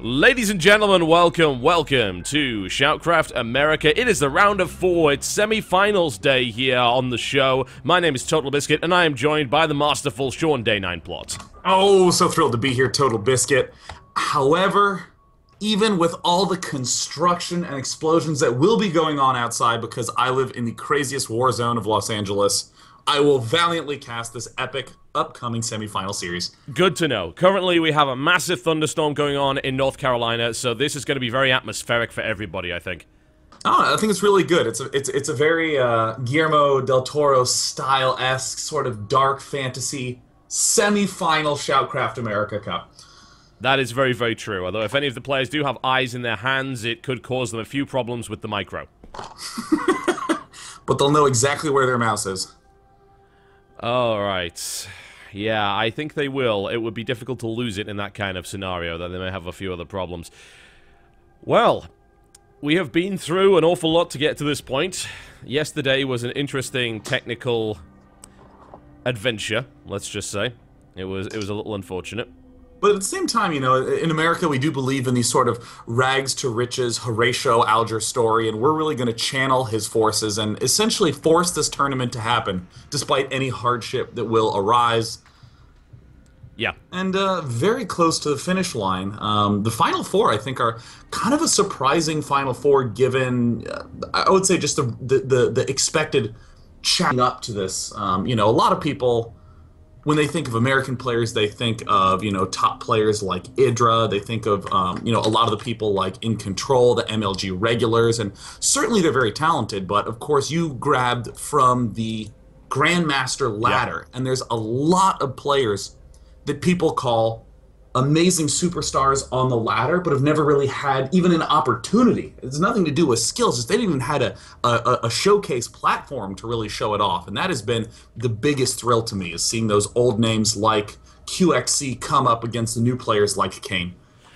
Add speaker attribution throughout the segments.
Speaker 1: Ladies and gentlemen, welcome to ShoutCraft America. It is the round of 4. It's semi-finals day here on the show. My name is TotalBiscuit, and I am joined by the masterful Sean Day9 Plot.
Speaker 2: Oh, so thrilled to be here, TotalBiscuit. However, even with all the construction and explosions that will be going on outside because I live in the craziest war zone of Los Angeles, I will valiantly cast this epic upcoming semifinal series.
Speaker 1: Good to know. Currently, we have a massive thunderstorm going on in North Carolina, so this is going to be very atmospheric for everybody, I think.
Speaker 2: Oh, I think it's really good. It's a very Guillermo del Toro style-esque sort of dark fantasy semi-final Shoutcraft America Cup.
Speaker 1: That is very, very true. Although if any of the players do have eyes in their hands, it could cause them a few problems with the micro.
Speaker 2: But they'll know exactly where their mouse is.
Speaker 1: Alright. Yeah, I think they will. It would be difficult to lose it in that kind of scenario, though they may have a few other problems. Well, we have been through an awful lot to get to this point. Yesterday was an interesting technical adventure, let's just say. It was a little unfortunate.
Speaker 2: But at the same time, you know, in America, we do believe in these sort of rags to riches Horatio Alger story, and we're really going to channel his forces and essentially force this tournament to happen, despite any hardship that will arise.
Speaker 1: Yeah.
Speaker 2: And very close to the finish line. The Final Four, I think, are kind of a surprising Final Four, given, I would say, just the expected chatting up to this. You know, a lot of people, when they think of American players, they think of, you know, top players like Idra. They think of, you know, a lot of the people like In Control, the MLG regulars, and certainly they're very talented. But of course, you grabbed from the Grandmaster ladder, and there's a lot of players that people call amazing superstars on the ladder, but have never really had even an opportunity. It's nothing to do with skills. Just they didn't even had a showcase platform to really show it off. And that has been the biggest thrill to me, is seeing those old names like QXC come up against the new players like Kane.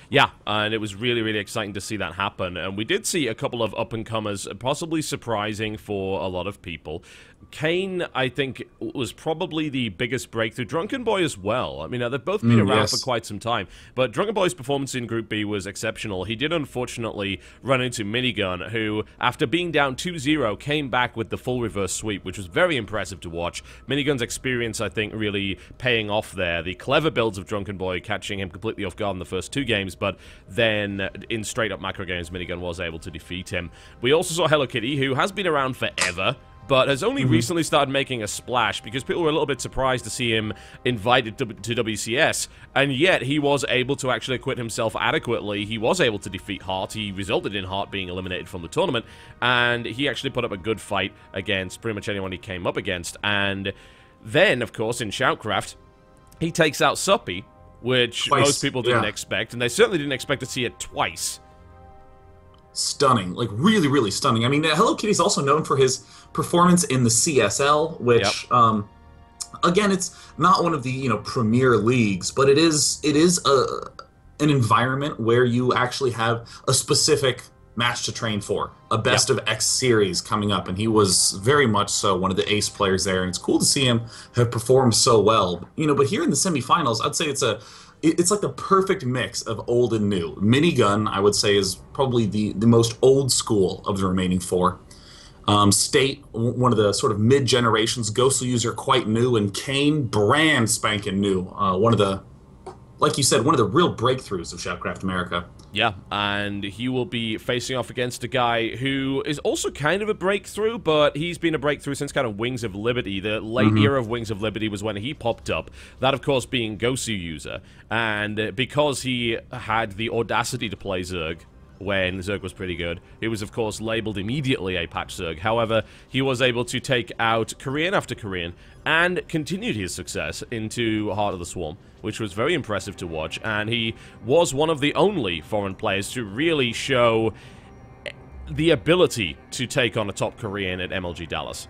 Speaker 1: Yeah, and it was really, really exciting to see that happen. And we did see a couple of up-and-comers, possibly surprising for a lot of people. Kane, I think, was probably the biggest breakthrough. Drunken Boy as well. I mean, they've both been around for quite some time. But Drunken Boy's performance in Group B was exceptional. He did, unfortunately, run into Minigun, who, after being down 2-0, came back with the full reverse sweep, which was very impressive to watch. Minigun's experience, I think, really paying off there. The clever builds of Drunken Boy catching him completely off guard in the first 2 games, but then in straight-up macro games, Minigun was able to defeat him. We also saw Hello Kitty, who has been around forever, but has only recently started making a splash because people were a little bit surprised to see him invited to WCS, and yet he was able to actually acquit himself adequately. He was able to defeat Hart. He resulted in Hart being eliminated from the tournament, and he actually put up a good fight against pretty much anyone he came up against. And then, of course, in Shoutcraft, he takes out Suppy, which most people didn't expect, and they certainly didn't expect to see it twice.
Speaker 2: Stunning, like really, really stunning. I mean, Hello Kitty's also known for his performance in the CSL, which, again, it's not one of the, you know, premier leagues, but it is an environment where you actually have a specific match to train for, a best of X series coming up, and he was very much so one of the ace players there, and it's cool to see him have performed so well. You know, but here in the semifinals, I'd say it's like the perfect mix of old and new. Minigun, I would say, is probably the most old school of the remaining 4. State, one of the sort of mid-generations. GosWser, quite new. And Kane, brand spanking new. One of the, like you said, one of the real breakthroughs of Shoutcraft America.
Speaker 1: Yeah, and he will be facing off against a guy who is also kind of a breakthrough, but he's been a breakthrough since kind of Wings of Liberty. The late era of Wings of Liberty was when he popped up, that of course being GosWser, and because he had the audacity to play Zerg when Zerg was pretty good, he was of course labeled immediately a patch Zerg. However, he was able to take out Korean after Korean and continued his success into Heart of the Swarm, which was very impressive to watch, and he was one of the only foreign players to really show the ability to take on a top Korean at MLG Dallas.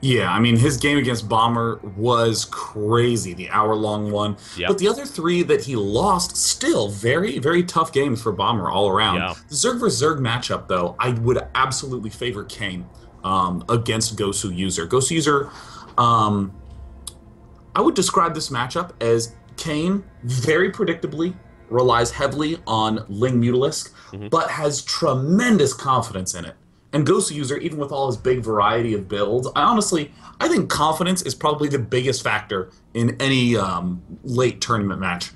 Speaker 2: Yeah, I mean, his game against Bomber was crazy, the hour-long one. Yep. But the other 3 that he lost, still very, very tough games for Bomber all around. Yeah. The Zerg vs. Zerg matchup, though, I would absolutely favor Kane against GosWser. GosWser, I would describe this matchup as Kane very predictably relies heavily on Ling Mutalisk, but has tremendous confidence in it. And Goswser, even with all his big variety of builds, I think confidence is probably the biggest factor in any late tournament match.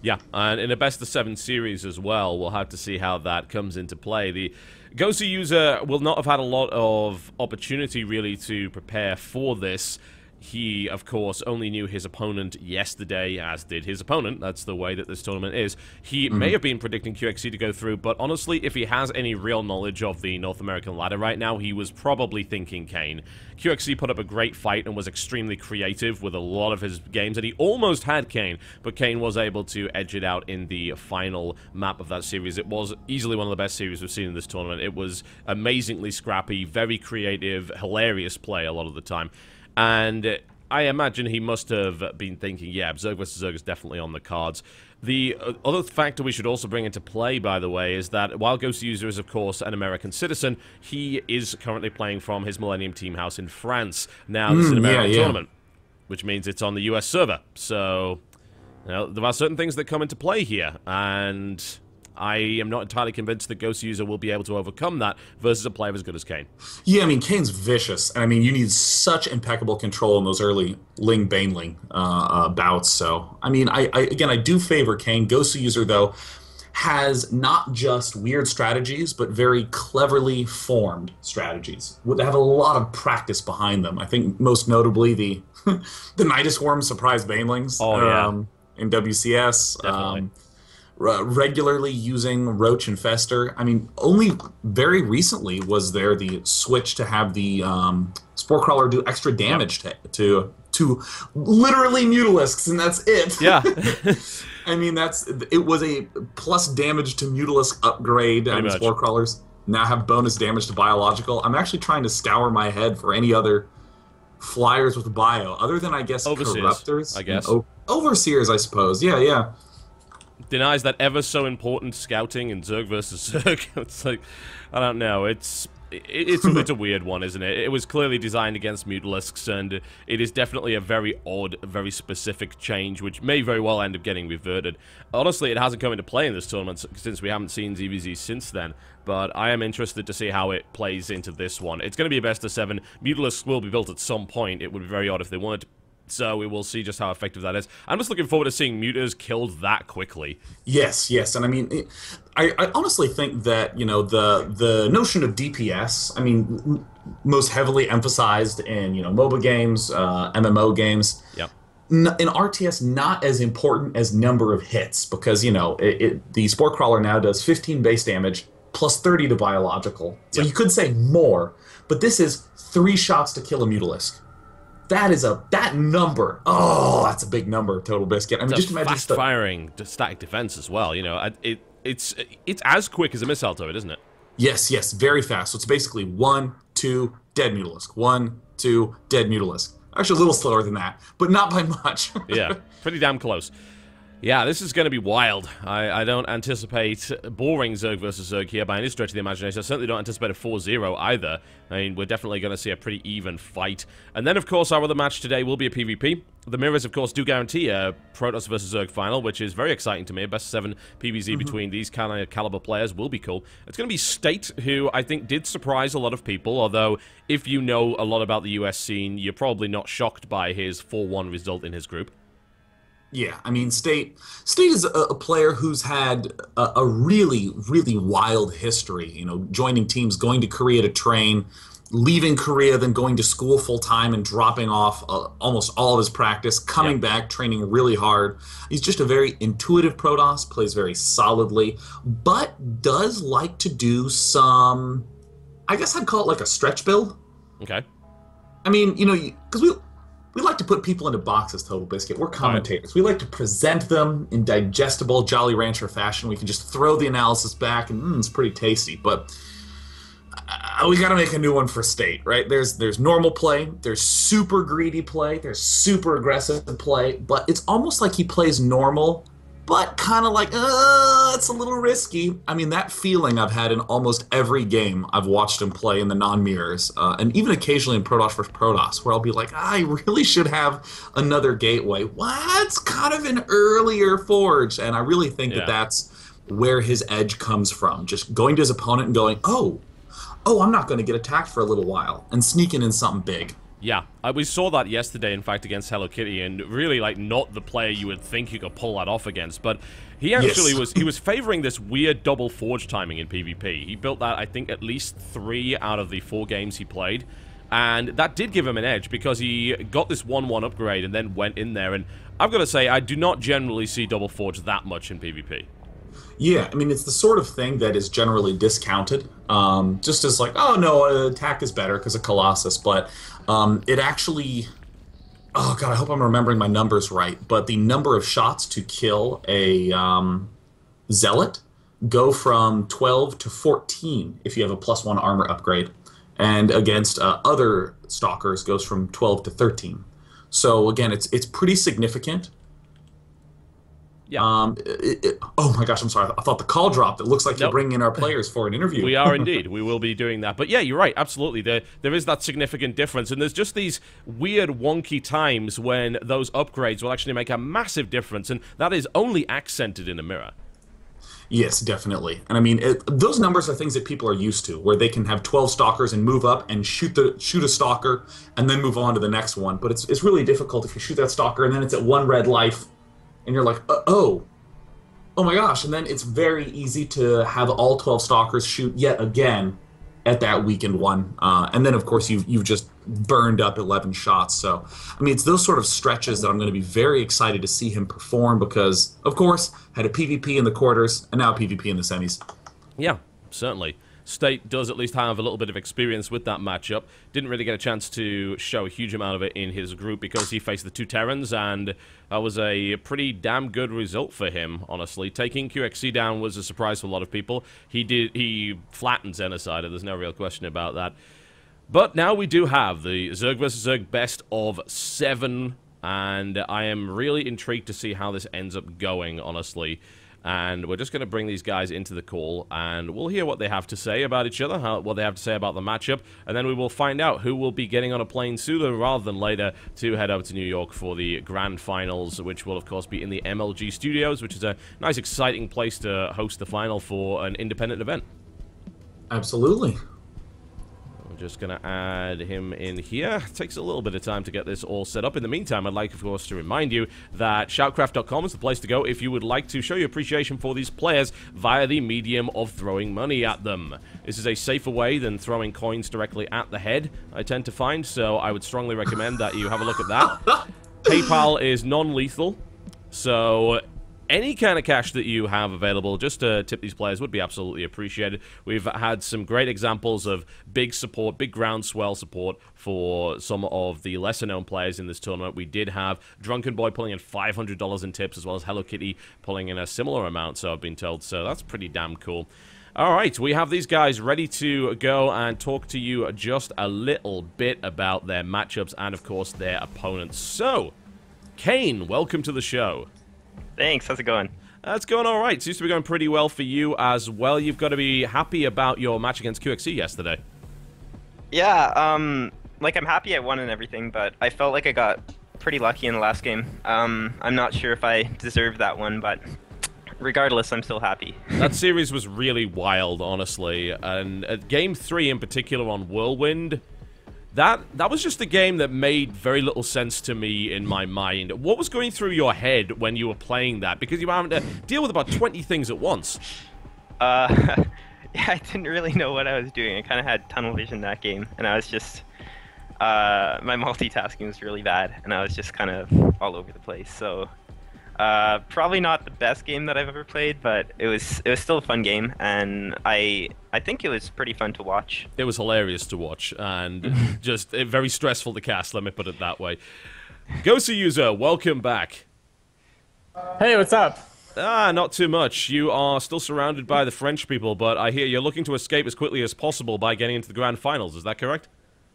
Speaker 1: Yeah, and in a best-of-7 series as well, we'll have to see how that comes into play. The Goswser will not have had a lot of opportunity, really, to prepare for this. He, of course, only knew his opponent yesterday, as did his opponent. That's the way that this tournament is. He may have been predicting QXC to go through, but honestly, if he has any real knowledge of the North American ladder right now, he was probably thinking Kane. QXC put up a great fight and was extremely creative with a lot of his games, and he almost had Kane, but Kane was able to edge it out in the final map of that series. It was easily one of the best series we've seen in this tournament. It was amazingly scrappy, very creative, hilarious play a lot of the time. And I imagine he must have been thinking, yeah, Zerg vs. Zerg is definitely on the cards. The other factor we should also bring into play, by the way, is that while Goswser is, of course, an American citizen, he is currently playing from his Millennium team house in France. Now, this is an American tournament, which means it's on the US server. So, you know, there are certain things that come into play here, and I am not entirely convinced that Goswser will be able to overcome that versus a player as good as Kane.
Speaker 2: Yeah, I mean, Kane's vicious, and I mean, you need such impeccable control in those early Ling Baneling bouts. So, I mean, I do favor Kane. Goswser, though, has not just weird strategies, but very cleverly formed strategies. They have a lot of practice behind them. I think most notably the the Nidus Worm surprise Banelings in WCS.
Speaker 1: Definitely.
Speaker 2: Regularly using Roach and Fester. I mean, only very recently was there the switch to have the Spore Crawler do extra damage to literally Mutalisks, and that's it.
Speaker 1: Yeah.
Speaker 2: I mean, it was a plus damage to Mutalisk upgrade. Spore Crawlers now have bonus damage to biological. I'm actually trying to scour my head for any other flyers with bio, other than, I guess,
Speaker 1: Overseers,
Speaker 2: Corruptors.
Speaker 1: I guess.
Speaker 2: Overseers, I suppose. Yeah.
Speaker 1: Denies that ever so important scouting in Zerg versus Zerg. It's like, I don't know. It's a weird one, isn't it? It was clearly designed against Mutalisks, and it is definitely a very odd, very specific change, which may very well end up getting reverted. Honestly, it hasn't come into play in this tournament since we haven't seen ZVZ since then, but I am interested to see how it plays into this one. It's going to be a best-of-7. Mutalisks will be built at some point. It would be very odd if they weren't. So we will see just how effective that is. I'm just looking forward to seeing Mutas killed that quickly.
Speaker 2: Yes, and I mean, I honestly think that, you know, the notion of DPS, I mean, most heavily emphasized in, you know, MOBA games, MMO games.
Speaker 1: Yep.
Speaker 2: In RTS, not as important as number of hits, because, you know, the Spore Crawler now does 15 base damage plus 30 to biological. So you could say more, but this is 3 shots to kill a Mutalisk. That number. Oh, that's a big number, TotalBiscuit. I mean, just imagine
Speaker 1: fast-firing static defense as well. You know, it's as quick as a missile turret, isn't it?
Speaker 2: Yes, very fast. So it's basically 1, 2, dead Mutalisk. 1, 2, dead Mutalisk. Actually, a little slower than that, but not by much.
Speaker 1: Yeah, pretty damn close. Yeah, this is going to be wild. I don't anticipate boring Zerg versus Zerg here by any stretch of the imagination. I certainly don't anticipate a 4-0 either. I mean, we're definitely going to see a pretty even fight. And then, of course, our other match today will be a PvP. The mirrors, of course, do guarantee a Protoss versus Zerg final, which is very exciting to me. A best-of-7 PvZ between these kind of caliber players will be cool. It's going to be State, who I think did surprise a lot of people, although if you know a lot about the US scene, you're probably not shocked by his 4-1 result in his group.
Speaker 2: Yeah, I mean, State is a player who's had a really, really wild history. You know, joining teams, going to Korea to train, leaving Korea, then going to school full-time and dropping off almost all of his practice, coming back, training really hard. He's just a very intuitive Protoss, plays very solidly, but does like to do some, I guess I'd call it like a stretch build.
Speaker 1: Okay.
Speaker 2: I mean, you know, because we like to put people into boxes, TotalBiscuit. We're commentators. Right. We like to present them in digestible Jolly Rancher fashion. We can just throw the analysis back, and it's pretty tasty. But we got to make a new one for State, right? There's normal play, there's super greedy play, there's super aggressive play, but it's almost like he plays normal but kind of like, it's a little risky. I mean, that feeling I've had in almost every game I've watched him play in the non-mirrors, and even occasionally in Protoss vs. Protoss, where I'll be like, I really should have another gateway. What's kind of an earlier forge? And I really think that that's where his edge comes from. Just going to his opponent and going, oh, I'm not going to get attacked for a little while, and sneaking in something big.
Speaker 1: Yeah, we saw that yesterday, in fact, against Hello Kitty, and really, like, not the player you would think you could pull that off against, but he actually was favoring this weird double forge timing in PvP. He built that, I think, at least 3 out of the 4 games he played, and that did give him an edge, because he got this 1-1 upgrade and then went in there, and I've got to say, I do not generally see double forge that much in PvP.
Speaker 2: Yeah, I mean, it's the sort of thing that is generally discounted, just as like, oh no, attack is better because of Colossus, but it actually, oh god, I hope I'm remembering my numbers right, but the number of shots to kill a Zealot go from 12 to 14 if you have a +1 armor upgrade, and against other Stalkers goes from 12 to 13. So again, it's pretty significant. Yeah. Oh my gosh, I'm sorry. I thought the call dropped. It looks like you're bringing in our players for an interview.
Speaker 1: We are indeed. We will be doing that. But yeah, you're right. Absolutely. There is that significant difference. And there's just these weird, wonky times when those upgrades will actually make a massive difference. And that is only accented in a mirror.
Speaker 2: Yes, definitely. And I mean, those numbers are things that people are used to, where they can have 12 Stalkers and move up and shoot a Stalker and then move on to the next one. But it's really difficult if you shoot that Stalker and then it's at 1 red life. And you're like, oh my gosh. And then it's very easy to have all 12 Stalkers shoot yet again at that weakened one. And then, of course, you've just burned up 11 shots. So, I mean, it's those sort of stretches that I'm going to be very excited to see him perform because, of course, had a PvP in the quarters and now a PvP in the semis.
Speaker 1: Yeah, certainly. State does at least have a little bit of experience with that matchup. Didn't really get a chance to show a huge amount of it in his group because he faced the 2 Terrans, and that was a pretty damn good result for him, honestly. Taking QXC down was a surprise for a lot of people. He flattened Xenocide, there's no real question about that. But now we do have the Zerg vs. Zerg best of 7, and I am really intrigued to see how this ends up going, honestly. And we're just going to bring these guys into the call, and we'll hear what they have to say about each other, what they have to say about the matchup, and then we will find out who will be getting on a plane sooner rather than later to head over to New York for the Grand Finals, which will, of course, be in the MLG Studios, which is a nice, exciting place to host the final for an independent event.
Speaker 2: Absolutely.
Speaker 1: I'm just going to add him in here. It takes a little bit of time to get this all set up. In the meantime, I'd like, of course, to remind you that ShoutCraft.com is the place to go if you would like to show your appreciation for these players via the medium of throwing money at them. This is a safer way than throwing coins directly at the head, I tend to find, so I would strongly recommend that you have a look at that. PayPal is non-lethal, so any kind of cash that you have available just to tip these players would be absolutely appreciated. We've had some great examples of big support, big groundswell support for some of the lesser-known players in this tournament. We did have Drunken Boy pulling in $500 in tips, as well as Hello Kitty pulling in a similar amount, so I've been told. So that's pretty damn cool. All right, we have these guys ready to go and talk to you just a little bit about their matchups and, of course, their opponents. So, Kane, welcome to the show.
Speaker 3: Thanks, how's it going?
Speaker 1: It's going all right. Seems to be going pretty well for you as well. You've got to be happy about your match against QXC yesterday.
Speaker 3: Yeah, like I'm happy I won and everything, but I felt like I got pretty lucky in the last game. I'm not sure if I deserved that one, but regardless, I'm still happy.
Speaker 1: That series was really wild, honestly, and at Game 3 in particular on Whirlwind, that was just a game that made very little sense to me in my mind. What was going through your head when you were playing that? Because you were having to deal with about 20 things at once.
Speaker 3: Yeah, I didn't really know what I was doing. I kind of had tunnel vision that game, and I was just... my multitasking was really bad, and I was just kind of all over the place, so... probably not the best game that I've ever played, but it was still a fun game, and I think it was pretty fun to watch.
Speaker 1: It was hilarious to watch, and just very stressful to cast, let me put it that way. BO7, welcome back.
Speaker 4: Hey, what's up?
Speaker 1: Not too much. You are still surrounded by the French people, but I hear you're looking to escape as quickly as possible by getting into the Grand Finals, is that correct?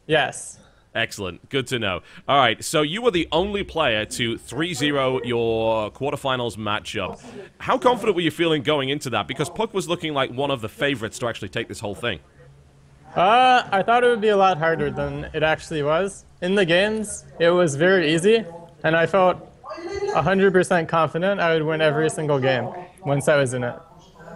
Speaker 4: Yes.
Speaker 1: Excellent. Good to know. All right, so you were the only player to 3-0 your quarterfinals matchup. How confident were you feeling going into that? Because Puck was looking like one of the favorites to actually take this whole thing.
Speaker 4: I thought it would be a lot harder than it actually was. In the games, it was very easy, and I felt 100% confident I would win every single game once I was in it.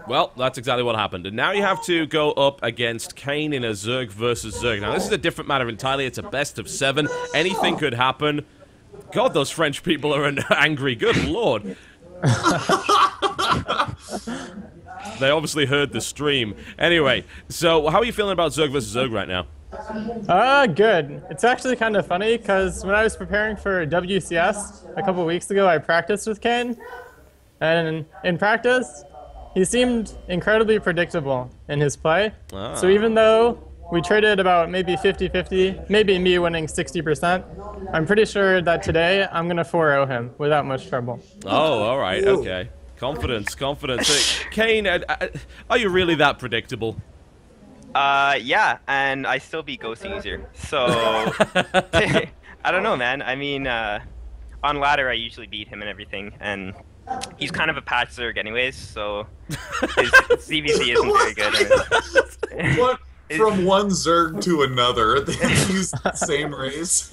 Speaker 1: Well, that's exactly what happened. And now you have to go up against Kane in a Zerg versus Zerg. Now, this is a different matter entirely. It's a best of 7. Anything could happen. God, those French people are angry. Good lord. They obviously heard the stream. Anyway, so how are you feeling about Zerg versus Zerg right now?
Speaker 4: Good. It's actually kind of funny, because when I was preparing for WCS a couple weeks ago, I practiced with Kane. And in practice, he seemed incredibly predictable in his play.
Speaker 1: Ah.
Speaker 4: So even though we traded about maybe 50-50, maybe me winning 60%, I'm pretty sure that today I'm going to 4-0 him without much trouble.
Speaker 1: Oh, all right. Okay. Confidence. Kane, are you really that predictable?
Speaker 3: Yeah, and I still beat Goswser. So, I don't know, man. I mean, on ladder, I usually beat him and everything, and he's kind of a patch Zerg anyways, so his CVC isn't very good.
Speaker 2: What? From one Zerg to another, they use the same race.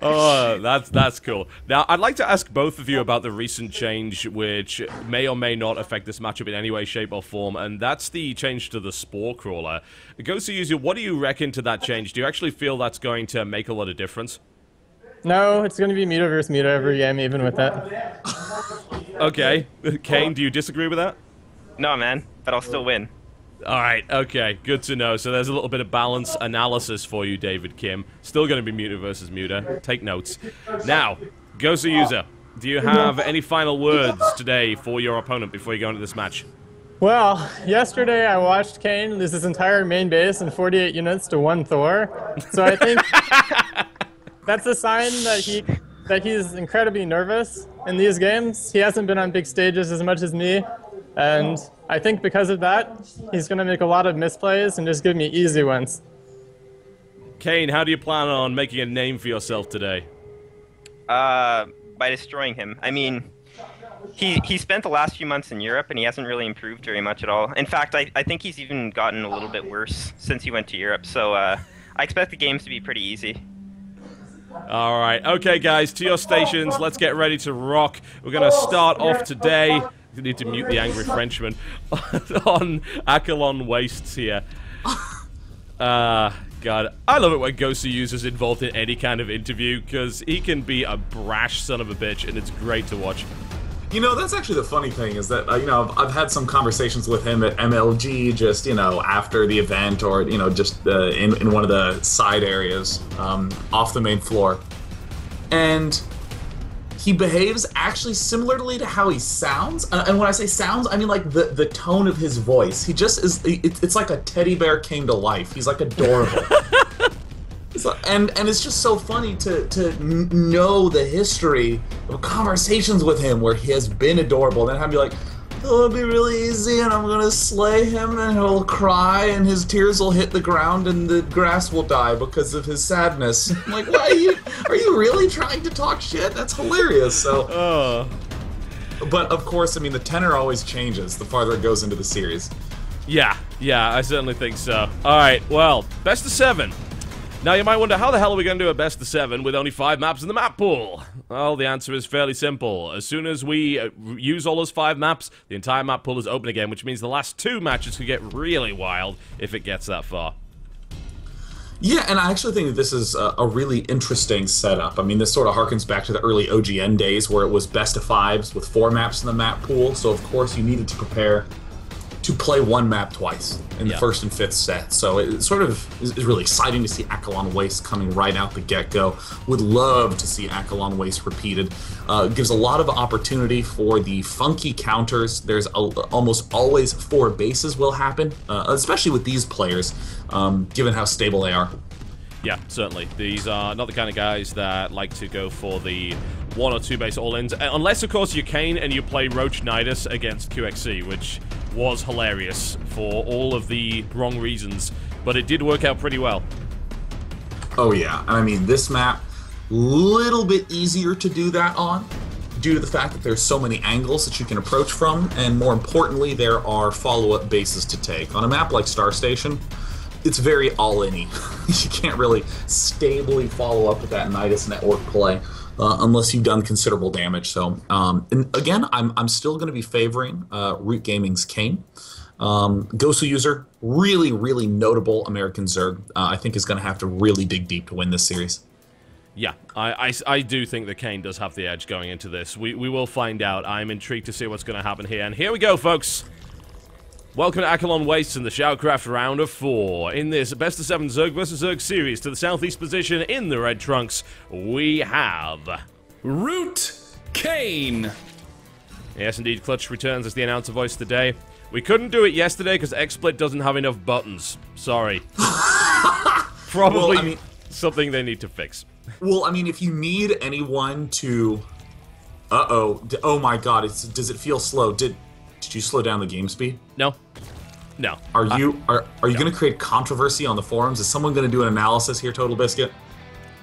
Speaker 1: Oh, that's cool. Now, I'd like to ask both of you about the recent change, which may or may not affect this matchup in any way, shape, or form, and that's the change to the Spore Crawler. Goswser, what do you reckon to that change? Do you actually feel that's going to make a lot of difference?
Speaker 4: No, it's going to be Muta versus Muta every game, even with that.
Speaker 1: Okay. Kane, do you disagree with that?
Speaker 3: No, man, but I'll still win.
Speaker 1: Alright, okay, good to know. So there's a little bit of balance analysis for you, David Kim. Still going to be Muta versus Muta. Take notes. Now, Goswser, do you have any final words today for your opponent before you go into this match?
Speaker 4: Well, yesterday I watched Kane lose his entire main base and 48 units to 1 Thor. So I think that's a sign that he's incredibly nervous in these games. He hasn't been on big stages as much as me. And I think because of that, he's going to make a lot of misplays and just give me easy wins.
Speaker 1: Kane, how do you plan on making a name for yourself today?
Speaker 3: By destroying him. I mean, he spent the last few months in Europe, and he hasn't really improved very much at all. In fact, I think he's even gotten a little bit worse since he went to Europe. So I expect the games to be pretty easy.
Speaker 1: All right. Okay, guys, to your stations. Let's get ready to rock. We're going to start off today. We need to mute the angry Frenchman on Accolon Wastes here. God, I love it when Goswser's involved in any kind of interview, because he can be a brash son of a bitch, and it's great to watch.
Speaker 2: You know, that's actually the funny thing, is that, you know, I've had some conversations with him at MLG, just, you know, after the event, or, you know, just in one of the side areas off the main floor. And he behaves actually similarly to how he sounds. And when I say sounds, I mean like the tone of his voice. He just is, it's like a teddy bear came to life. He's like adorable. And it's just so funny to know the history of conversations with him where he has been adorable, and then have be like, oh, it'll be really easy, and I'm gonna slay him, and he'll cry, and his tears will hit the ground, and the grass will die because of his sadness. I'm like, why are you really trying to talk shit? That's hilarious. So, but of course, I mean, the tenor always changes the farther it goes into the series.
Speaker 1: Yeah, I certainly think so. All right, well, best of 7. Now, you might wonder, how the hell are we going to do a best of 7 with only 5 maps in the map pool? Well, the answer is fairly simple. As soon as we use all those 5 maps, the entire map pool is open again, which means the last 2 matches could get really wild if it gets that far.
Speaker 2: Yeah, and I actually think that this is a really interesting setup. I mean, this sort of harkens back to the early OGN days where it was best of 5s with 4 maps in the map pool, so of course you needed to prepare to play 1 map twice in the first and 5th set. So it sort of is really exciting to see Accolon Waste coming right out the get-go. Would love to see Accolon Waste repeated. Gives a lot of opportunity for the funky counters. There's almost always 4 bases will happen, especially with these players, given how stable they are.
Speaker 1: Yeah, certainly. These are not the kind of guys that like to go for the 1 or 2 base all-ins. Unless, of course, you're Kane and you play Roach Nidus against QXC, which was hilarious for all of the wrong reasons. But it did work out pretty well.
Speaker 2: Oh yeah, I mean this map, little bit easier to do that on, due to the fact that there's so many angles that you can approach from, and more importantly, there are follow-up bases to take. On a map like Star Station, it's very all-in-y. You can't really stably follow up with that Nidus network play unless you've done considerable damage. So, and again, I'm still going to be favoring Root Gaming's Kane. BO7, really, really notable American Zerg. I think is going to have to really dig deep to win this series.
Speaker 1: Yeah, I do think that Kane does have the edge going into this. We will find out. I'm intrigued to see what's going to happen here. And here we go, folks. Welcome to Akelon Wastes and the ShoutCraft round of 4. In this best of 7 Zerg vs. Zerg series, to the southeast position in the red trunks, we have
Speaker 5: ROOTKane.
Speaker 1: Yes, indeed, Clutch returns as the announcer voice today. We couldn't do it yesterday because XSplit doesn't have enough buttons. Sorry. Probably
Speaker 2: Well, I mean,
Speaker 1: something they need to fix.
Speaker 2: well, I mean, if you need anyone to... oh my god, does it feel slow? Did you slow down the game speed?
Speaker 1: No. No.
Speaker 2: Are you going to create controversy on the forums? Is someone going to do an analysis here, TotalBiscuit?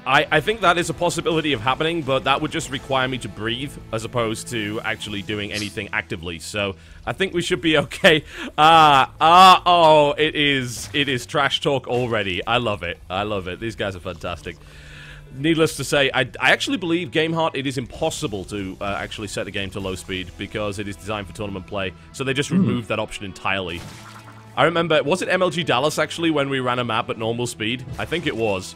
Speaker 1: I think that is a possibility of happening, but that would just require me to breathe as opposed to actually doing anything actively. So I think we should be okay. Oh, it is trash talk already. I love it. I love it. These guys are fantastic. Needless to say, I actually believe GameHeart, it is impossible to actually set the game to low speed because it is designed for tournament play. So they just removed that option entirely. I remember, was it MLG Dallas actually when we ran a map at normal speed? I think it was.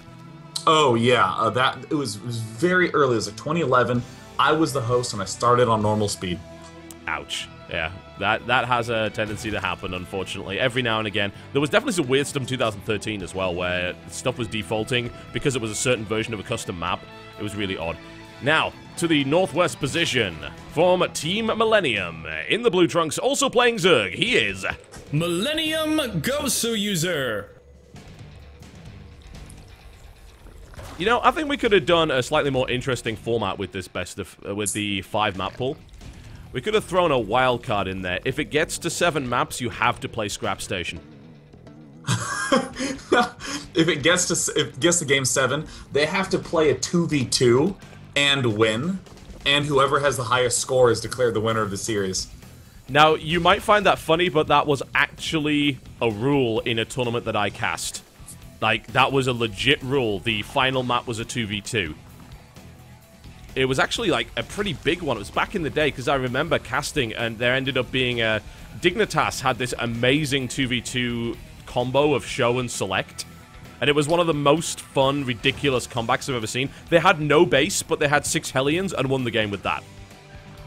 Speaker 2: Oh yeah, it was very early. It was like 2011. I was the host and I started on normal speed.
Speaker 1: Ouch. Yeah, that has a tendency to happen, unfortunately, every now and again. There was definitely some weird stuff in 2013 as well, where stuff was defaulting because it was a certain version of a custom map. It was really odd. Now, to the northwest position, from Team Millennium. In the blue trunks, also playing Zerg, he is...
Speaker 5: Millenium.Goswser.
Speaker 1: You know, I think we could have done a slightly more interesting format with this with the 5-map pool. We could have thrown a wild card in there. If it gets to 7 maps, you have to play Scrap Station.
Speaker 2: If it gets to game 7, they have to play a 2v2 and win, and whoever has the highest score is declared the winner of the series.
Speaker 1: Now, you might find that funny, but that was actually a rule in a tournament that I cast. Like, that was a legit rule. The final map was a 2v2. It was actually, like, a pretty big one. It was back in the day, because I remember casting, and there ended up being a... Dignitas had this amazing 2v2 combo of show and select. And it was one of the most fun, ridiculous comebacks I've ever seen. They had no base, but they had 6 Hellions and won the game with that.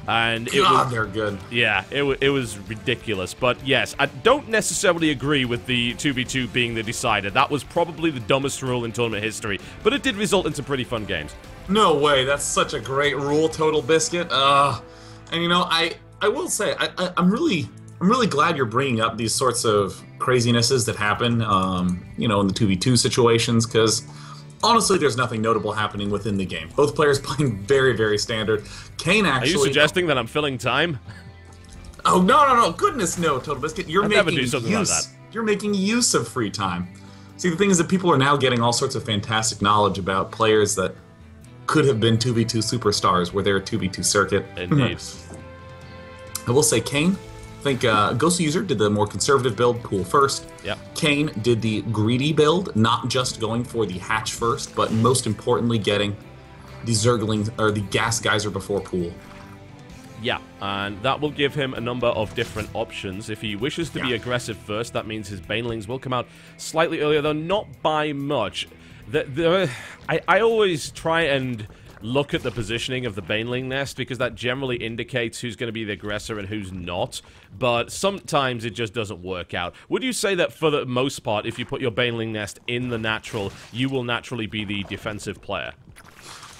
Speaker 1: And it was,
Speaker 2: they're good.
Speaker 1: Yeah, it was ridiculous. But yes, I don't necessarily agree with the 2v2 being the decider. That was probably the dumbest rule in tournament history. But it did result in some pretty fun games.
Speaker 2: No way, that's such a great rule, TotalBiscuit. And you know, I will say, I'm really glad you're bringing up these sorts of crazinesses that happen, you know, in the 2v2 situations, because honestly, there's nothing notable happening within the game. Both players playing very, very standard. Kane actually...
Speaker 1: Are you suggesting that I'm filling time?
Speaker 2: Oh, no, goodness no, TotalBiscuit.
Speaker 1: I'd never do something like that.
Speaker 2: You're making use of free time. See, the thing is that people are now getting all sorts of fantastic knowledge about players that could have been 2v2 superstars where they're a 2v2 circuit.
Speaker 1: Indeed.
Speaker 2: I will say Kane, I think BO7 did the more conservative build, pool first.
Speaker 1: Yep.
Speaker 2: Kane did the greedy build, not just going for the hatch first, but most importantly getting the Zergling, or the gas geyser before pool.
Speaker 1: Yeah, and that will give him a number of different options. If he wishes to be aggressive first, that means his Banelings will come out slightly earlier, though not by much. I always try and look at the positioning of the Baneling nest, because that generally indicates who's going to be the aggressor and who's not, but sometimes it just doesn't work out. Would you say that for the most part, if you put your Baneling nest in the natural, you will naturally be the defensive player?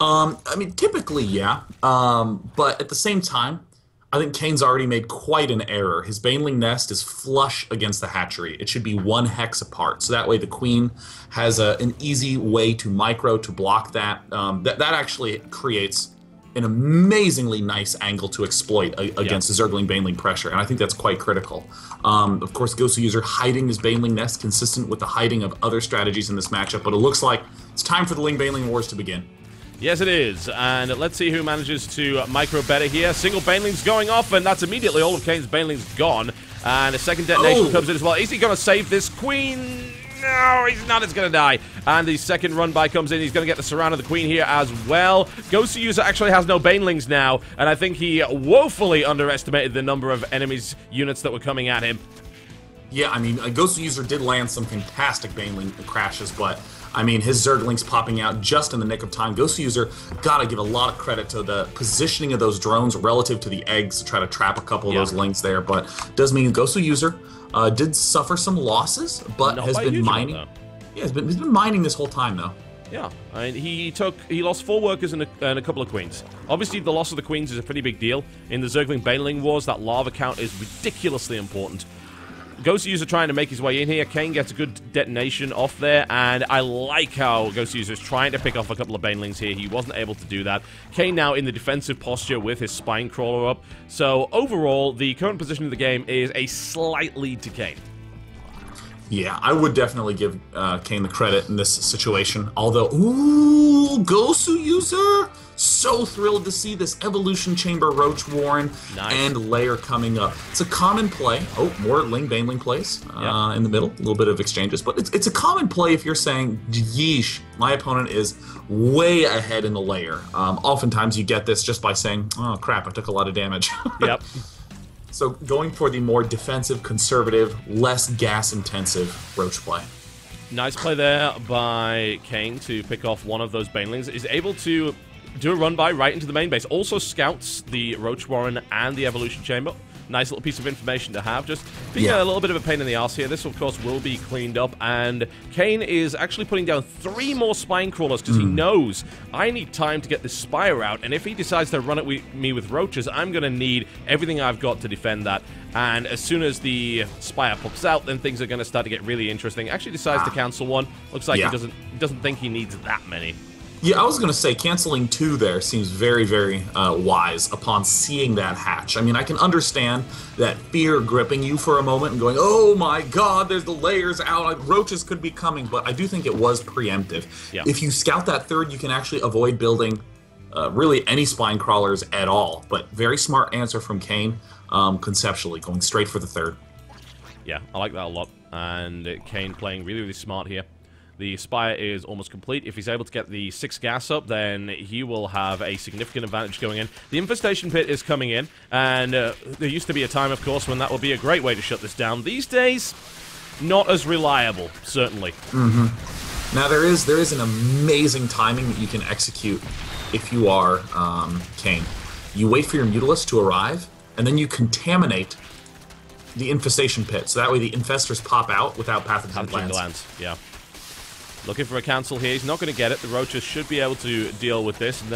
Speaker 2: I mean, typically, yeah, but at the same time, I think Kane's already made quite an error. His Baneling nest is flush against the hatchery. It should be 1 hex apart, so that way the queen has an easy way to micro to block that. That actually creates an amazingly nice angle to exploit against the Zergling Baneling pressure, and I think that's quite critical. Of course, Ghostwser hiding his Baneling nest, consistent with the hiding of other strategies in this matchup, but it looks like it's time for the Ling Baneling Wars to begin.
Speaker 1: Yes, it is, and let's see who manages to micro better here. Single Baneling's going off, and that's immediately all of Kane's Banelings gone, and a second detonation comes in as well. Is he going to save this Queen? No, he's not. It's going to die. And the second run by comes in. He's going to get the surround of the Queen here as well. Ghostwser actually has no Banelings now, and I think he woefully underestimated the number of enemies units that were coming at him.
Speaker 2: Yeah, I mean, Ghostwser did land some fantastic Baneling crashes, but I mean, his Zerglings popping out just in the nick of time. Ghostwser gotta give a lot of credit to the positioning of those drones relative to the eggs to try to trap a couple of those lings there, but does mean Ghostwser did suffer some losses, but has been mining. Yeah, he's been mining this whole time though.
Speaker 1: Yeah, I mean, he lost 4 workers and a couple of queens. Obviously, the loss of the queens is a pretty big deal. In the Zergling Baneling Wars, that lava count is ridiculously important. Ghostwser trying to make his way in here. Kane gets a good detonation off there, and I like how Ghostwser is trying to pick off a couple of Banelings here. He wasn't able to do that. Kane now in the defensive posture with his Spine Crawler up. So overall, the current position of the game is a slight lead to Kane.
Speaker 2: Yeah, I would definitely give Kane the credit in this situation. Although, ooh, Ghostwser! So thrilled to see this Evolution Chamber Roach Warren and Lair coming up. It's a common play. Oh, more Ling Baneling plays in the middle. A little bit of exchanges. But it's a common play if you're saying, yeesh, my opponent is way ahead in the layer. Oftentimes you get this just by saying, oh crap, I took a lot of damage.
Speaker 1: Yep.
Speaker 2: So going for the more defensive, conservative, less gas-intensive Roach play.
Speaker 1: Nice play there by Kane to pick off one of those Banelings. Is able to do a run by right into the main base. Also scouts the Roach Warren and the Evolution Chamber. Nice little piece of information to have. Just being a little bit of a pain in the arse here. This, of course, will be cleaned up. And Kane is actually putting down 3 more Spine Crawlers because he knows I need time to get this Spire out. And if he decides to run it with me with Roaches, I'm going to need everything I've got to defend that. And as soon as the Spire pops out, then things are going to start to get really interesting. Actually decides to cancel one. Looks like he doesn't think he needs that many.
Speaker 2: Yeah, I was going to say canceling 2 there seems very, very wise upon seeing that hatch. I mean, I can understand that fear gripping you for a moment and going, oh my god, there's the layers out, Roaches could be coming, but I do think it was preemptive. Yeah. If you scout that 3rd, you can actually avoid building really any Spine Crawlers at all, but very smart answer from Kane, conceptually, going straight for the 3rd.
Speaker 1: Yeah, I like that a lot, and Kane playing really, really smart here. The Spire is almost complete. If he's able to get the 6 gas up, then he will have a significant advantage going in. The Infestation Pit is coming in, and there used to be a time, of course, when that would be a great way to shut this down. These days, not as reliable, certainly.
Speaker 2: Now, there is an amazing timing that you can execute if you are Kane. You wait for your Mutalisk to arrive, and then you contaminate the Infestation Pit, so that way the Infestors pop out without pathogen glands. Yeah.
Speaker 1: Looking for a cancel here. He's not going to get it. The Roaches should be able to deal with this. And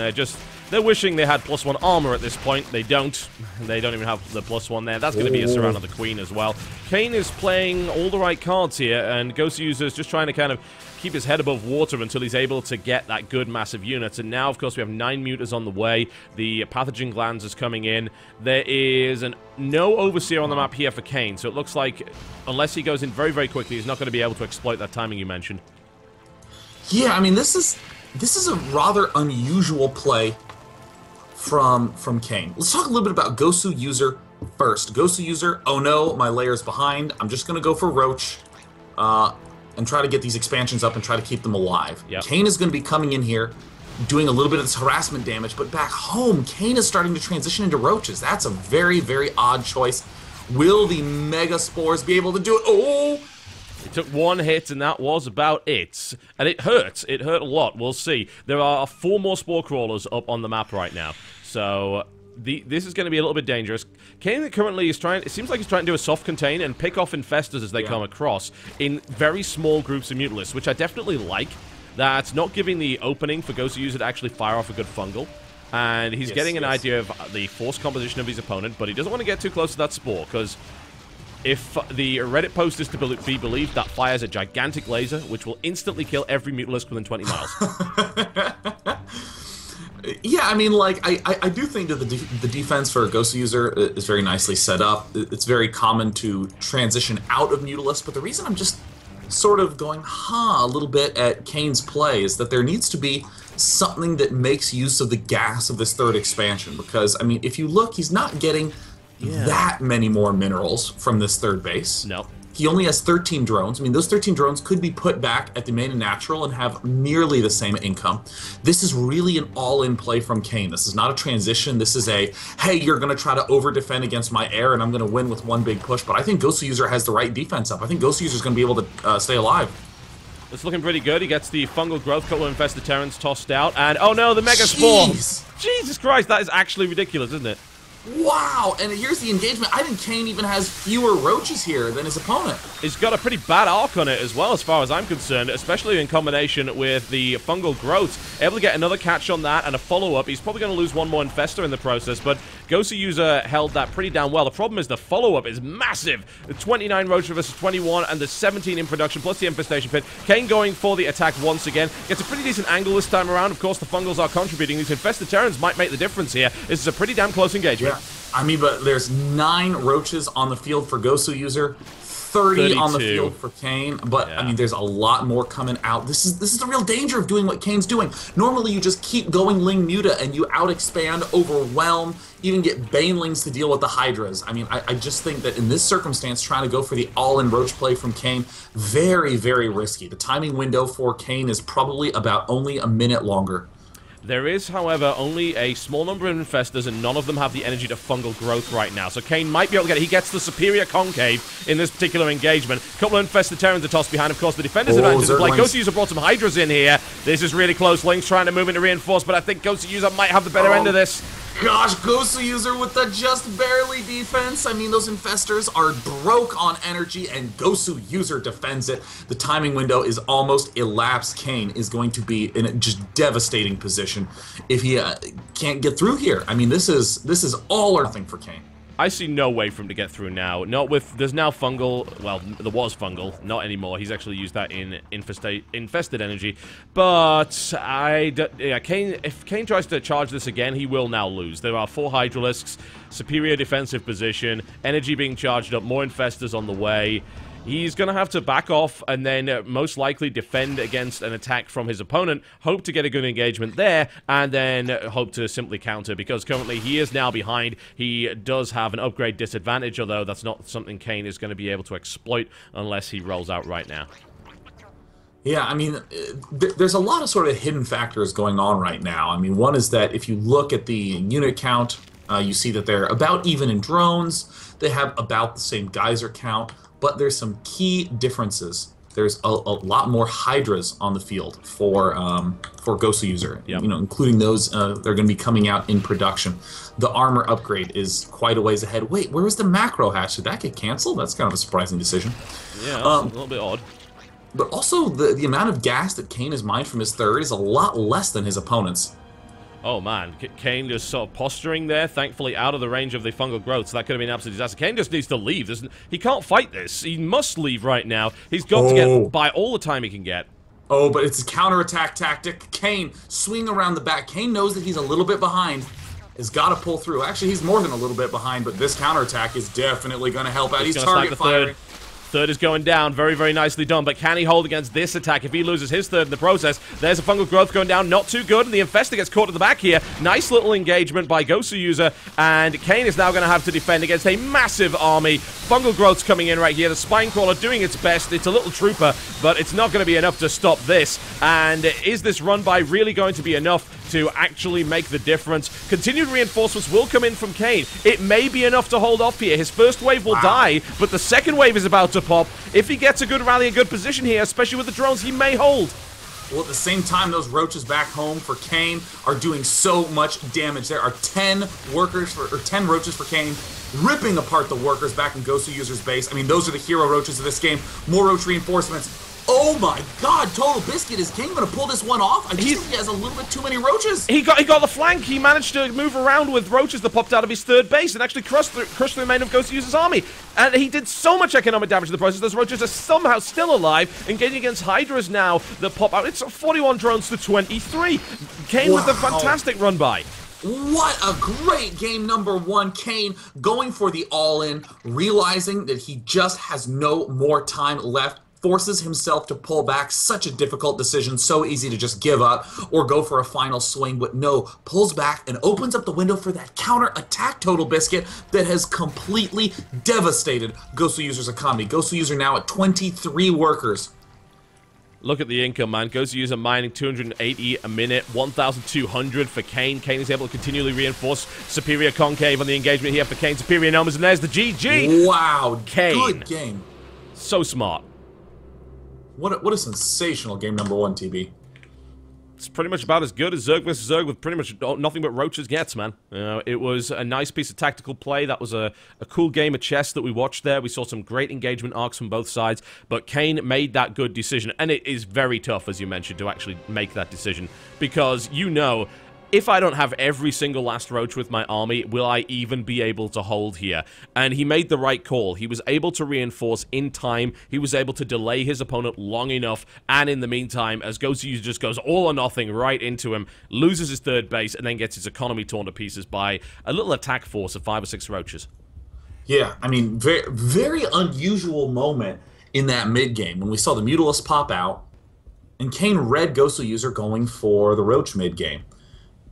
Speaker 1: they're wishing they had +1 armor at this point. They don't. They don't even have the +1 there. That's going to be a surround of the Queen as well. Kane is playing all the right cards here, and Ghostwser is just trying to kind of keep his head above water until he's able to get that good massive unit. And now, of course, we have 9 Mutas on the way. The Pathogen Glands is coming in. There is no Overseer on the map here for Kane, so it looks like unless he goes in very, very quickly, he's not going to be able to exploit that timing you mentioned.
Speaker 2: Yeah, I mean, this is a rather unusual play from Kane. Let's talk a little bit about Ghostwser first. Ghostwser, oh no, my layer's behind. I'm just going to go for Roach and try to get these expansions up and try to keep them alive. Yep. Kane is going to be coming in here, doing a little bit of this harassment damage, but back home, Kane is starting to transition into Roaches. That's a very, very odd choice. Will the Mega Spores be able to do it? Oh!
Speaker 1: It took 1 hit, and that was about it. And it hurt. It hurt a lot. We'll see. There are 4 more Spore Crawlers up on the map right now. So this is going to be a little bit dangerous. Kane currently is trying... It seems like he's trying to do a soft contain and pick off Infestors as they come across in very small groups of Mutalisks, which I definitely like. That's not giving the opening for Ghostwser to actually fire off a good fungal. And he's getting an idea of the force composition of his opponent, but he doesn't want to get too close to that Spore, because... if the Reddit post is to be believed, that fires a gigantic laser, which will instantly kill every Mutalisk within 20 miles.
Speaker 2: Yeah, I mean, like, I do think that the defense for a GoSuUser is very nicely set up. It's very common to transition out of Nautilus, but the reason I'm just sort of going, a little bit at Kane's play is that there needs to be something that makes use of the gas of this third expansion, because, I mean, if you look, he's not getting that many more minerals from this third base.
Speaker 1: No.
Speaker 2: He only has 13 drones. I mean, those 13 drones could be put back at the main and natural and have nearly the same income. This is really an all-in play from Kane. This is not a transition. This is a, hey, you're going to try to over-defend against my air, and I'm going to win with one big push. But I think GoSuUser has the right defense up. I think GoSuUser is going to be able to stay alive.
Speaker 1: It's looking pretty good. He gets the fungal growth, couple of infested Terrans tossed out, and oh no, the Mega Spore! Jesus Christ, that is actually ridiculous, isn't it?
Speaker 2: Wow, and here's the engagement. I think Kane even has fewer roaches here than his opponent.
Speaker 1: He's got a pretty bad arc on it as well, as far as I'm concerned, especially in combination with the fungal growth. Able to get another catch on that and a follow-up. He's probably going to lose one more infester in the process, but GoSuUser held that pretty damn well. The problem is the follow-up is massive. The 29 roaches versus 21 and the 17 in production, plus the infestation pit. Kane going for the attack once again. Gets a pretty decent angle this time around. Of course, the fungals are contributing. These infested Terrans might make the difference here. This is a pretty damn close engagement.
Speaker 2: Yeah. I mean, but there's 9 roaches on the field for GoSuUser, 30 on the field for Kane, but I mean, there's a lot more coming out. This is the real danger of doing what Kane's doing. Normally, you just keep going Ling Muta and you out-expand, overwhelm, even get Banelings to deal with the Hydras. I mean, I just think that in this circumstance, trying to go for the all-in roach play from Kane, very, very risky. The timing window for Kane is probably about only a minute longer.
Speaker 1: There is, however, only a small number of infestors, and none of them have the energy to fungal growth right now. So Kane might be able to get it. He gets the superior concave in this particular engagement. A couple of infested Terrans are tossed behind. Of course, the defender's advantage is play. GoSuUser brought some Hydras in here. This is really close. Link's trying to move into reinforce, but I think GoSuUser might have the better end of this.
Speaker 2: Gosh, GoSuUser with the just barely defense. I mean, those infestors are broke on energy, and GoSuUser defends it. The timing window is almost elapsed. Kane is going to be in a just devastating position if he can't get through here. I mean, this is all or nothing for Kane.
Speaker 1: I see no way for him to get through now. Not with... There's now fungal... Well, there was fungal. Not anymore. He's actually used that in infested energy. But Kane, if Kane tries to charge this again, he will now lose. There are 4 Hydralisks, superior defensive position, energy being charged up, more infestors on the way. He's going to have to back off and then most likely defend against an attack from his opponent, hope to get a good engagement there, and then hope to simply counter, because currently he is now behind. He does have an upgrade disadvantage, although that's not something Kane is going to be able to exploit unless he rolls out right now.
Speaker 2: Yeah, I mean, there's a lot of sort of hidden factors going on right now. I mean, one is that if you look at the unit count, you see that they're about even in drones. They have about the same geyser count. But there's some key differences. There's a lot more Hydras on the field for GoSuUser, you know, including those they're going to be coming out in production. The armor upgrade is quite a ways ahead. Wait, where was the macro hatch? Did that get canceled? That's kind of a surprising decision.
Speaker 1: Yeah, that's a little bit odd.
Speaker 2: But also, the amount of gas that Kane has mined from his third is a lot less than his opponent's.
Speaker 1: Oh man, Kane just sort of posturing there, thankfully out of the range of the fungal growth, so that could have been an absolute disaster. Kane just needs to leave. He can't fight this. He must leave right now. He's got to get by all the time he can get.
Speaker 2: Oh, but it's a counterattack tactic. Kane, swing around the back. Kane knows that he's a little bit behind. Has got to pull through. Actually, he's more than a little bit behind, but this counterattack is definitely going to help out. He's target firing.
Speaker 1: Third is going down. Very, very nicely done. But can he hold against this attack if he loses his third in the process? There's a fungal growth going down. Not too good. And the infestor gets caught at the back here. Nice little engagement by GoSuUser. And Kane is now going to have to defend against a massive army. Fungal growth's coming in right here. The spine crawler doing its best. It's a little trooper, but it's not going to be enough to stop this. And is this run by really going to be enough to actually make the difference? Continued reinforcements will come in from Kane. It may be enough to hold off here. His first wave will die, but the second wave is about to pop. If he gets a good rally, a good position here, especially with the drones, he may hold.
Speaker 2: Well, at the same time, those roaches back home for Kane are doing so much damage. There are 10 roaches for Kane, ripping apart the workers back in GoSuUser's base. I mean, those are the hero roaches of this game. More roach reinforcements. Oh my god, TotalBiscuit, is Kane going to pull this one off? I just think he has a little bit too many roaches.
Speaker 1: He got the flank. He managed to move around with roaches that popped out of his third base and actually crushed the remainder of Ghostuzer's army. And he did so much economic damage in the process. Those roaches are somehow still alive, engaging against Hydras now that pop out. It's 41 drones to 23. Kane with a fantastic run by.
Speaker 2: What a great game number one. Kane going for the all-in, realizing that he just has no more time left. Forces himself to pull back. Such a difficult decision. So easy to just give up or go for a final swing, but no, pulls back and opens up the window for that counter-attack TotalBiscuit that has completely devastated Ghostuzer's economy. Ghostsuser now at 23 workers.
Speaker 1: Look at the income, man. Ghostsuser mining 280 a minute, 1,200 for Kane. Kane is able to continually reinforce Superior Concave on the engagement here for Kane. Superior numbers, and there's the GG.
Speaker 2: Wow,
Speaker 1: Kane.
Speaker 2: Good game.
Speaker 1: So smart.
Speaker 2: What a sensational game number one, TB.
Speaker 1: It's pretty much about as good as Zerg vs. Zerg with pretty much nothing but roaches gets, man. It was a nice piece of tactical play. That was a cool game of chess that we watched there. We saw some great engagement arcs from both sides, but Kane made that good decision. And it is very tough, as you mentioned, to actually make that decision. Because, you know, if I don't have every single last roach with my army, will I even be able to hold here? And he made the right call. He was able to reinforce in time. He was able to delay his opponent long enough. And in the meantime, as Ghostsuser just goes all or nothing right into him, loses his third base, and then gets his economy torn to pieces by a little attack force of 5 or 6 roaches.
Speaker 2: Yeah, I mean, very, very unusual moment in that mid-game when we saw the Mutalisk pop out, and Kane read Ghostsuser going for the roach mid-game.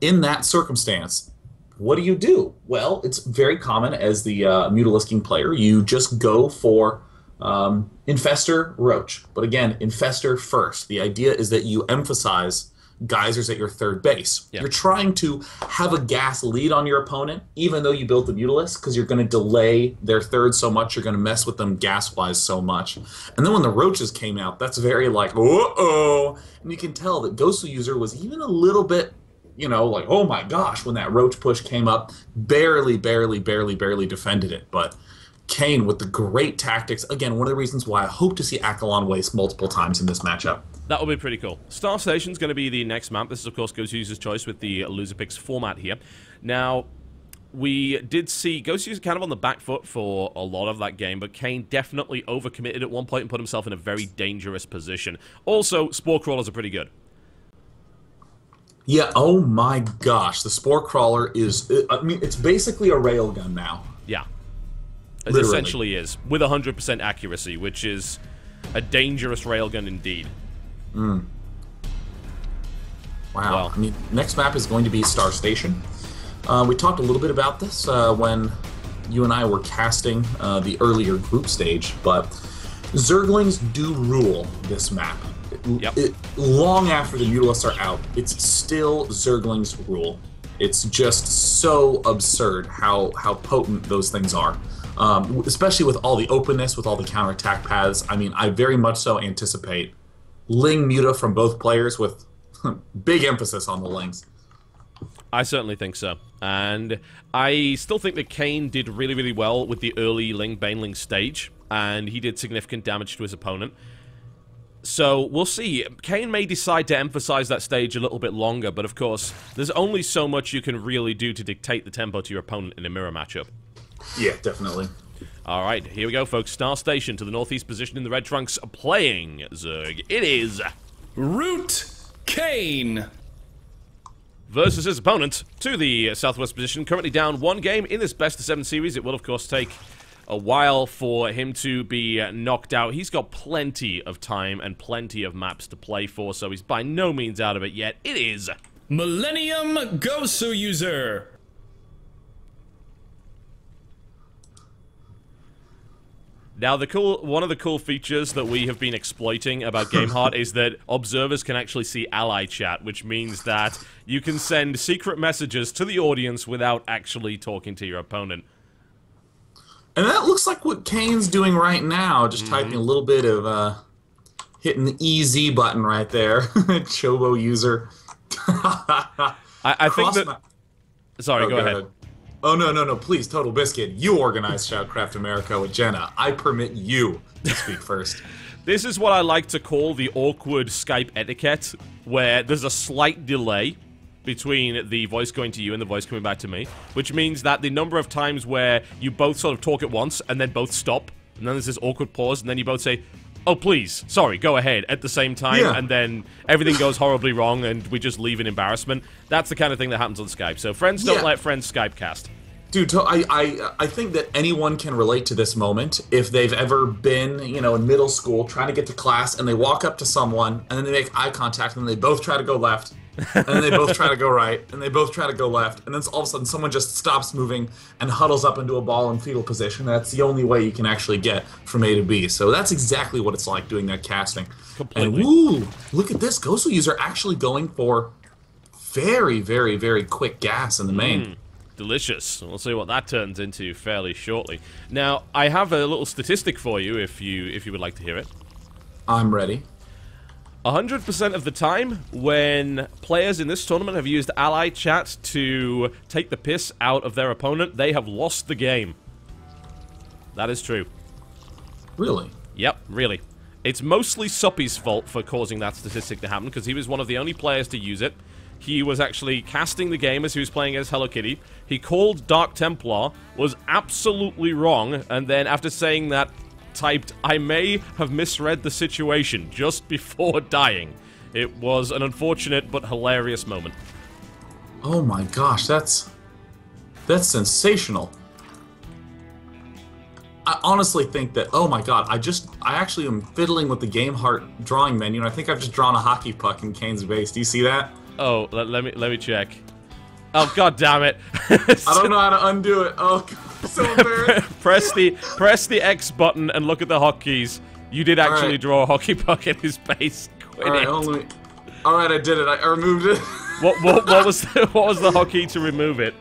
Speaker 2: In that circumstance, what do? Well, it's very common as the Mutalisking player. You just go for Infestor Roach. But again, Infestor first. The idea is that you emphasize geysers at your third base. Yep. You're trying to have a gas lead on your opponent, even though you built the Mutalisk, because you're going to delay their third so much, you're going to mess with them gas-wise so much. And then when the Roaches came out, that's very like, uh-oh. And you can tell that Ghostsuser was even a little bit, you know, like, oh my gosh, when that roach push came up, barely defended it. But Kane with the great tactics. Again, one of the reasons why I hope to see Akalon waste multiple times in this matchup.
Speaker 1: That will be pretty cool. Star Station's going to be the next map. This is, of course, Ghostsuser's choice with the loser picks format here. Now, we did see Ghostsuser kind of on the back foot for a lot of that game, but Kane definitely overcommitted at one point and put himself in a very dangerous position. Also, Spore Crawlers are pretty good.
Speaker 2: Yeah, oh my gosh, the Spore Crawler is, I mean, it's basically a railgun now.
Speaker 1: Yeah. It
Speaker 2: Literally.
Speaker 1: essentially is, with 100% accuracy, which is a dangerous railgun indeed.
Speaker 2: Wow.
Speaker 1: Well.
Speaker 2: I mean, next map is going to be Star Station. We talked a little bit about this when you and I were casting the earlier group stage, but Zerglings do rule this map.
Speaker 1: Yep.
Speaker 2: Long after the Mutalisks are out, it's still Zerglings rule. It's just so absurd how potent those things are. Especially with all the openness, with all the counterattack paths. I mean, I very much so anticipate Ling Muta from both players with big emphasis on the Lings.
Speaker 1: I certainly think so. And I still think that Kane did really well with the early Ling Baneling stage, and he did significant damage to his opponent. So, we'll see. Kane may decide to emphasize that stage a little bit longer, but of course, there's only so much you can really do to dictate the tempo to your opponent in a mirror matchup.
Speaker 2: Yeah, definitely.
Speaker 1: Alright, here we go, folks. Star Station to the northeast position in the red trunks, playing Zerg. It is
Speaker 5: ROOTKane
Speaker 1: versus his opponent to the southwest position, currently down 1 game in this best of 7 series. It will, of course, take a while for him to be knocked out. He's got plenty of time and plenty of maps to play for, so he's by no means out of it yet. It is
Speaker 5: Millenium
Speaker 1: Now, one of the cool features that we have been exploiting about GameHeart is that observers can actually see ally chat, which means that you can send secret messages to the audience without actually talking to your opponent.
Speaker 2: And that looks like what Kane's doing right now, just typing a little bit of, hitting the EZ button right there. Chobo user.
Speaker 1: I think that... Sorry, go ahead.
Speaker 2: Oh, no, please, TotalBiscuit, you organize ShoutCraft America with Jenna. I permit you to speak first.
Speaker 1: This is what I like to call the awkward Skype etiquette, where there's a slight delay between the voice going to you and the voice coming back to me, which means that the number of times where you both sort of talk at once and then both stop, and then there's this awkward pause, and then you both say, "Oh, please, sorry, go ahead," at the same time, and then everything goes horribly wrong and we just leave in embarrassment. That's the kind of thing that happens on Skype. So friends don't let friends Skypecast.
Speaker 2: Dude, I think that anyone can relate to this moment if they've ever been, in middle school trying to get to class and they walk up to someone and then they make eye contact and they both try to go left and then they both try to go right and they both try to go left and then all of a sudden someone just stops moving and huddles up into a ball in fetal position. That's the only way you can actually get from A to B. So that's exactly what it's like doing that casting.
Speaker 1: Completely.
Speaker 2: And woo, look at this. Ghostwser actually going for very, very, very quick gas in the main.
Speaker 1: Delicious. We'll see what that turns into fairly shortly. Now, I have a little statistic for you if you would like to hear it.
Speaker 2: I'm ready.
Speaker 1: 100% of the time when players in this tournament have used ally chat to take the piss out of their opponent, they have lost the game. That is true.
Speaker 2: Really?
Speaker 1: Yep, really. It's mostly Suppy's fault for causing that statistic to happen, because he was one of the only players to use it. He was actually casting the game as he was playing as Hello Kitty. He called Dark Templar, was absolutely wrong, and then after saying that, typed, "I may have misread the situation," just before dying. It was an unfortunate but hilarious moment.
Speaker 2: Oh my gosh, that's sensational. I honestly think that, oh my god, I actually am fiddling with the Game Heart drawing menu, and I think I've just drawn a hockey puck in Kane's base. Do you see that?
Speaker 1: Oh, let me check. Oh, god damn it.
Speaker 2: I don't know how to undo it. Oh, God, I'm so embarrassed.
Speaker 1: press the X button and look at the hotkeys. You did actually draw a hockey puck in his base.
Speaker 2: Alright, I did it. I removed it.
Speaker 1: What was the hotkey to remove it?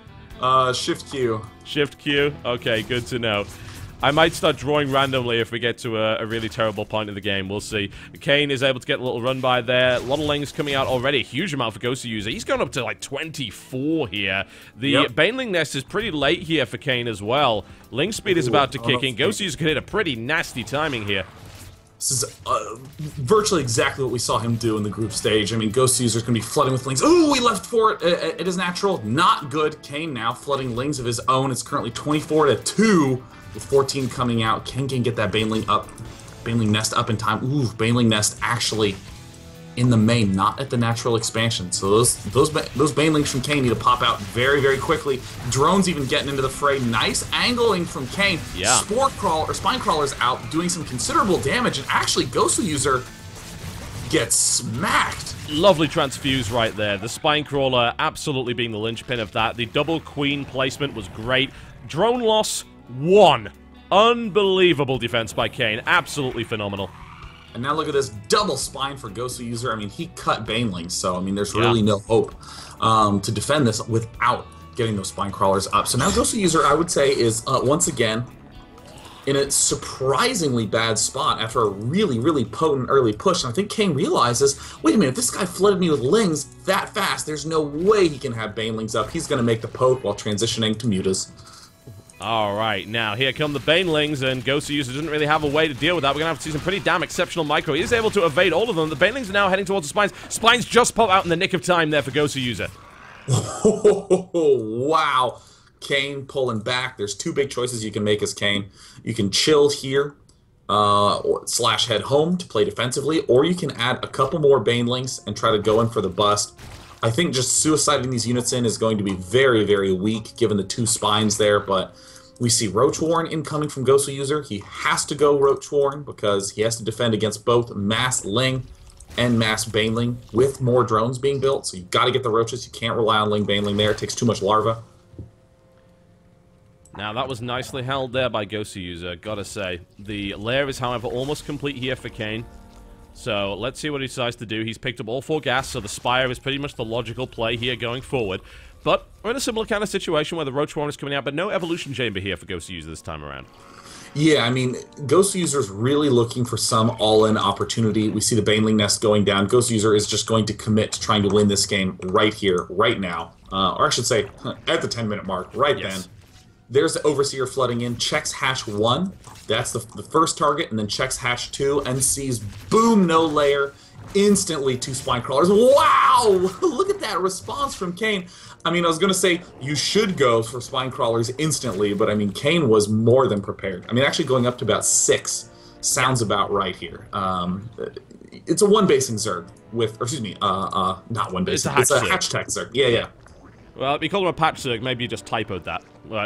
Speaker 2: Shift Q.
Speaker 1: Shift Q? Okay, good to know. I might start drawing randomly if we get to a really terrible point in the game. We'll see. Kane is able to get a little run by there. A lot of lings coming out already. A huge amount for Ghostwser. He's gone up to like 24 here. The Baneling Nest is pretty late here for Kane as well. Ling speed is about to kick in. Ghostwser could hit a pretty nasty timing here.
Speaker 2: This is virtually exactly what we saw him do in the group stage. I mean, Ghostwser's going to be flooding with lings. Oh, he left for it. It is natural. Not good. Kane now flooding lings of his own. It's currently 24-2. With 14 coming out, Kane can get that Baneling Nest up in time. Ooh, Baneling Nest actually in the main, not at the natural expansion. So those Banelings from Kane need to pop out very, very quickly. Drones even getting into the fray. Nice angling from Kane.
Speaker 1: Yeah.
Speaker 2: Spine Crawler's out, doing some considerable damage, and actually Ghostwser gets smacked.
Speaker 1: Lovely transfuse right there. The Spine Crawler absolutely being the linchpin of that. The double Queen placement was great. Drone loss, 1. Unbelievable defense by Kane. Absolutely phenomenal.
Speaker 2: And now look at this double spine for Ghostwser. I mean, he cut Banelings, so I mean, there's really no hope to defend this without getting those spine crawlers up. So now Ghostwser, I would say, is once again in a surprisingly bad spot after a really, really potent early push. And I think Kane realizes, wait a minute, if this guy flooded me with lings that fast, there's no way he can have Banelings up. He's going to make the poke while transitioning to mutas.
Speaker 1: Alright, now here come the Banelings, and Ghostwser doesn't really have a way to deal with that. We're going to have to see some pretty damn exceptional micro. He is able to evade all of them. The Banelings are now heading towards the Spines. Spines just pop out in the nick of time there for Ghostwser.
Speaker 2: Oh, wow. Kane pulling back. There's two big choices you can make as Kane. You can chill here, slash head home to play defensively, or you can add a couple more Banelings and try to go in for the bust. I think just suiciding these units in is going to be very, very weak given the two spines there, but we see Roach Warren incoming from Ghostwser. He has to go Roach Warren because he has to defend against both Mass Ling and Mass Baneling with more drones being built, so you've got to get the Roaches. You can't rely on Ling Baneling there. It takes too much larva.
Speaker 1: Now, that was nicely held there by Ghostwser, gotta say. The lair is, however, almost complete here for Kane. So, let's see what he decides to do. He's picked up all 4 gas, so the Spire is pretty much the logical play here going forward. But we're in a similar kind of situation where the Roach Warren is coming out, but no Evolution Chamber here for Ghostwser this time around.
Speaker 2: Yeah, I mean, Ghostwser's really looking for some all-in opportunity. We see the Baneling Nest going down. Ghostwser is just going to commit to trying to win this game right here, right now. Or I should say, at the 10-minute mark, then. There's the Overseer flooding in, checks hash 1. That's the first target, and then checks hash 2 and sees, boom, no layer. Instantly 2 spine crawlers. Wow! Look at that response from Kane. I mean, I was going to say you should go for spine crawlers instantly, but I mean, Kane was more than prepared. I mean, actually going up to about 6 sounds about right here. It's a one-basing Zerg with, or excuse me, not one-basing. It's a hatch tech Zerg. Yeah.
Speaker 1: Well, we call him a patch Zerg. Maybe you just typoed that.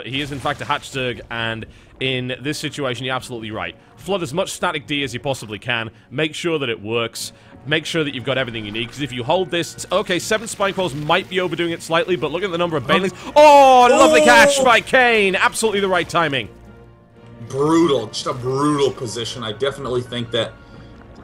Speaker 1: He is, in fact, a hatch Zerg, and in this situation, you're absolutely right. Flood as much static D as you possibly can. Make sure that it works. Make sure that you've got everything you need, because if you hold this... Okay, 7 spine crawls might be overdoing it slightly, but look at the number of banelings. Oh, lovely catch by Kane! Absolutely the right timing.
Speaker 2: Brutal. Just a brutal position. I definitely think that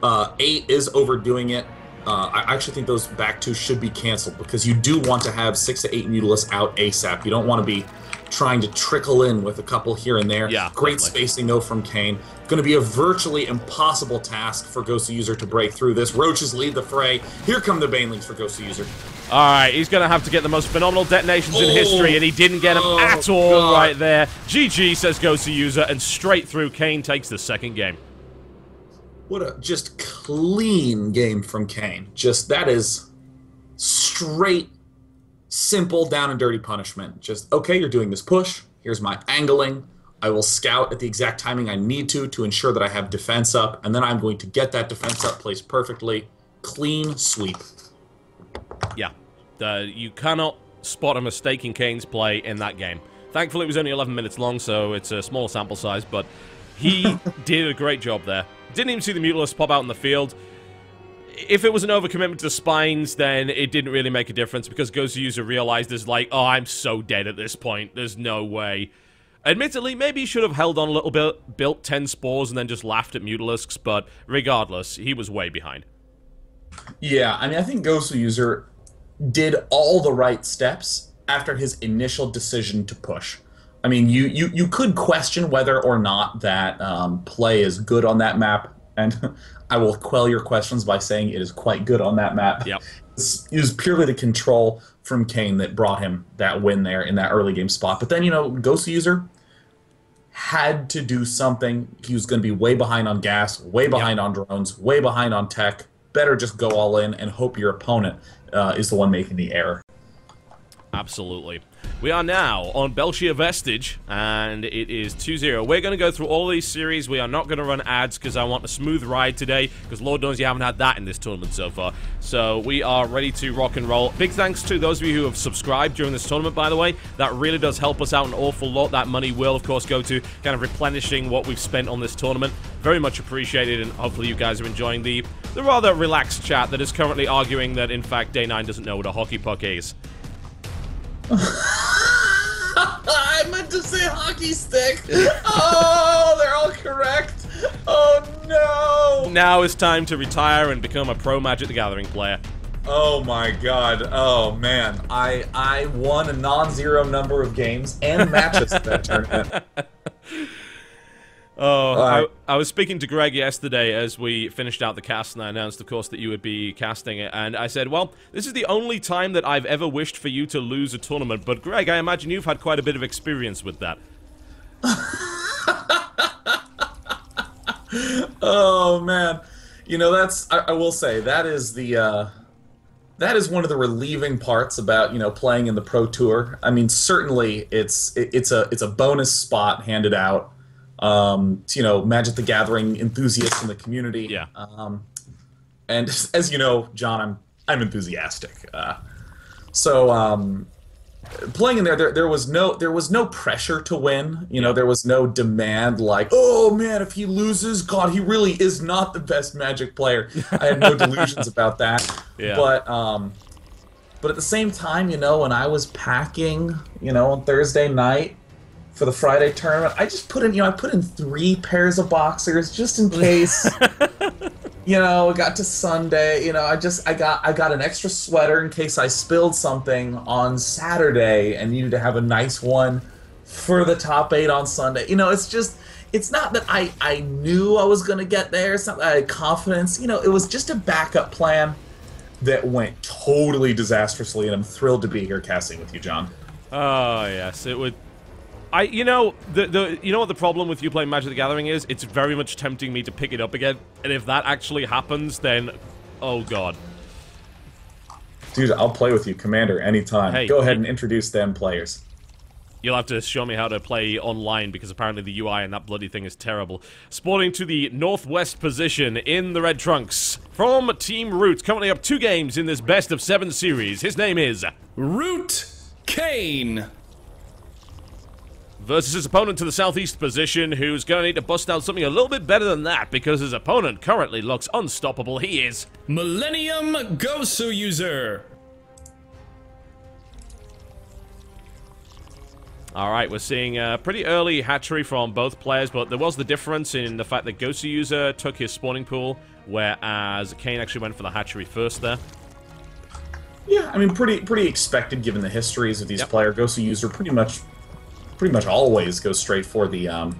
Speaker 2: 8 is overdoing it. I actually think those back 2 should be canceled, because you do want to have 6 to 8 Mutalisks out ASAP. You don't want to be trying to trickle in with a couple here and there.
Speaker 1: Yeah,
Speaker 2: great
Speaker 1: definitely.
Speaker 2: spacing, though, from Kane. Going to be a virtually impossible task for Ghostwser to break through this. Roaches lead the fray. Here come the Banelings for Ghostwser.
Speaker 1: Alright, he's going to have to get the most phenomenal detonations in history, and he didn't get them at all right there. GG, says Ghostwser, and straight through, Kane takes the second game.
Speaker 2: What a just clean game from Kane. Just, that is straight, simple, down and dirty punishment. Just, okay, you're doing this push. Here's my angling. I will scout at the exact timing I need to ensure that I have defense up, and then I'm going to get that defense up placed perfectly. Clean sweep.
Speaker 1: Yeah. You cannot spot a mistake in Kane's play in that game. Thankfully, it was only 11 minutes long, so it's a small sample size, but he did a great job there. Didn't even see the Mutalisks pop out in the field. If it was an overcommitment to spines, then it didn't really make a difference, because Ghostwser realized there's like, oh, I'm so dead at this point. There's no way. Admittedly, maybe he should have held on a little bit, built 10 spores, and then just laughed at Mutalisks, but regardless, he was way behind.
Speaker 2: Yeah, I mean, I think Ghostwser did all the right steps after his initial decision to push. I mean, you could question whether or not that play is good on that map, and I will quell your questions by saying it is quite good on that map.
Speaker 1: Yep.
Speaker 2: It was purely the control from Kane that brought him that win there in that early game spot. But then, you know, Ghostwser had to do something. He was going to be way behind on gas, way behind on drones, way behind on tech. Better just go all in and hope your opponent is the one making the error.
Speaker 1: Absolutely. We are now on Belshire Vestige, and it is 2-0. We're going to go through all these series. We are not going to run ads, because I want a smooth ride today, because Lord knows you haven't had that in this tournament so far. So we are ready to rock and roll. Big thanks to those of you who have subscribed during this tournament, by the way. That really does help us out an awful lot. That money will, of course, go to kind of replenishing what we've spent on this tournament. Very much appreciated, and hopefully you guys are enjoing the rather relaxed chat that is currently arguing that, in fact, Day9 doesn't know what a hockey puck is.
Speaker 2: I meant to say hockey stick. Oh, they're all correct. Oh, no.
Speaker 1: Now it's time to retire and become a pro Magic the Gathering player.
Speaker 2: Oh, my God. Oh, man. I won a non-zero number of games and matches in that tournament.
Speaker 1: Oh, I was speaking to Greg yesterday as we finished out the cast, and I announced, of course, that you would be casting it, and I said, well, this is the only time that I've ever wished for you to lose a tournament, but Greg, I imagine you've had quite a bit of experience with that.
Speaker 2: Oh, man. You know, that's, I will say, that is the, that is one of the relieving parts about, you know, playing in the Pro Tour. I mean, certainly it's a bonus spot handed out. You know, Magic the Gathering enthusiasts in the community.
Speaker 1: Yeah.
Speaker 2: And as you know, John, I'm enthusiastic. So playing in there was no pressure to win. You know, there was no demand like, oh man, if he loses, God, he really is not the best Magic player. I had no delusions about that.
Speaker 1: Yeah.
Speaker 2: But at the same time, you know, when I was packing, you know, on Thursday night for the Friday tournament, I just put in, you know, I put in 3 pairs of boxers just in case. You know, got to Sunday, you know, I got an extra sweater in case I spilled something on Saturday and needed to have a nice one for the top 8 on Sunday. You know, it's just, it's not that I knew I was going to get there. It's not that I had confidence. You know, it was just a backup plan that went totally disastrously, and I'm thrilled to be here casting with you, John.
Speaker 1: Oh, yes, it would... you know, you know what the problem with you playing Magic the Gathering is? It's very much tempting me to pick it up again, and if that actually happens, then, oh god.
Speaker 2: Dude, I'll play with you, Commander, anytime.
Speaker 1: Hey,
Speaker 2: go ahead and introduce them players.
Speaker 1: You'll have to show me how to play online, because apparently the UI and that bloody thing is terrible. Sporting to the northwest position in the red trunks, from Team Root, currently up 2 games in this best of 7 series. His name is
Speaker 5: ROOTKane.
Speaker 1: Versus his opponent to the southeast position, who's going to need to bust out something a little bit better than that, because his opponent currently looks unstoppable. He is
Speaker 5: Millenium
Speaker 1: Alright, we're seeing a pretty early hatchery from both players, but there was the difference in the fact that Goswser took his spawning pool, whereas Kane actually went for the hatchery first there.
Speaker 2: Yeah, I mean, pretty expected given the histories of these players. Goswser pretty much always goes straight for the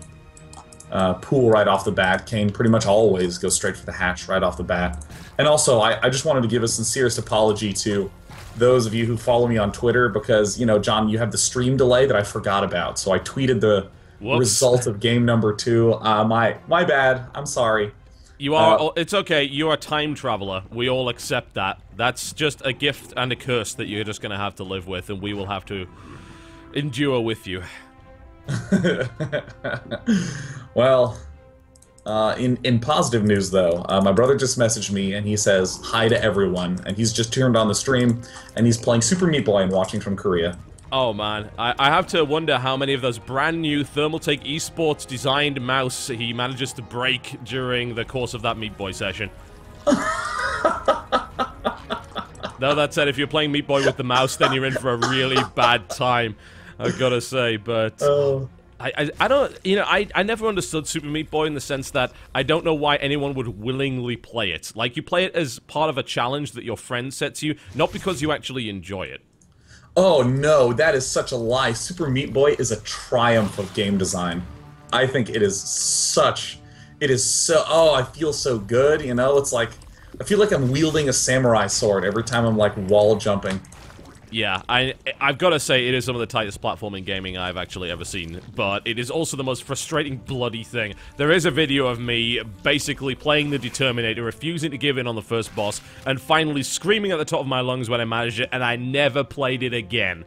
Speaker 2: pool right off the bat. Kane pretty much always goes straight for the hatch right off the bat. And also, I just wanted to give a sincerest apology to those of you who follow me on Twitter because, you know, John, you have the stream delay that I forgot about. So I tweeted the result of game number 2. My bad. I'm sorry.
Speaker 1: You are. It's okay. You are a time traveler. We all accept that. That's just a gift and a curse that you're just going to have to live with, and we will have to endure with you.
Speaker 2: Well, in positive news though, my brother just messaged me and he says hi to everyone, and he's just turned on the stream and he's playing Super Meat Boy and watching from Korea.
Speaker 1: Oh man, I have to wonder how many of those brand new Thermaltake Esports designed mouse he manages to break during the course of that Meat Boy session. Though that said, if you're playing Meat Boy with the mouse, then you're in for a really bad time, I've got to say. But I don't, you know, I never understood Super Meat Boy in the sense that I don't know why anyone would willingly play it. Like, you play it as part of a challenge that your friend sets you, not because you actually enjoy it.
Speaker 2: Oh no, that is such a lie. Super Meat Boy is a triumph of game design. I think it is so, oh, I feel so good, you know? It's like, I feel like I'm wielding a samurai sword every time I'm, like, wall jumping.
Speaker 1: Yeah, I've got to say, it is some of the tightest platforming gaming I've actually ever seen, but it is also the most frustrating bloody thing. There is a video of me basically playing the Determinator, refusing to give in on the first boss, and finally screaming at the top of my lungs when I managed it, and I never played it again.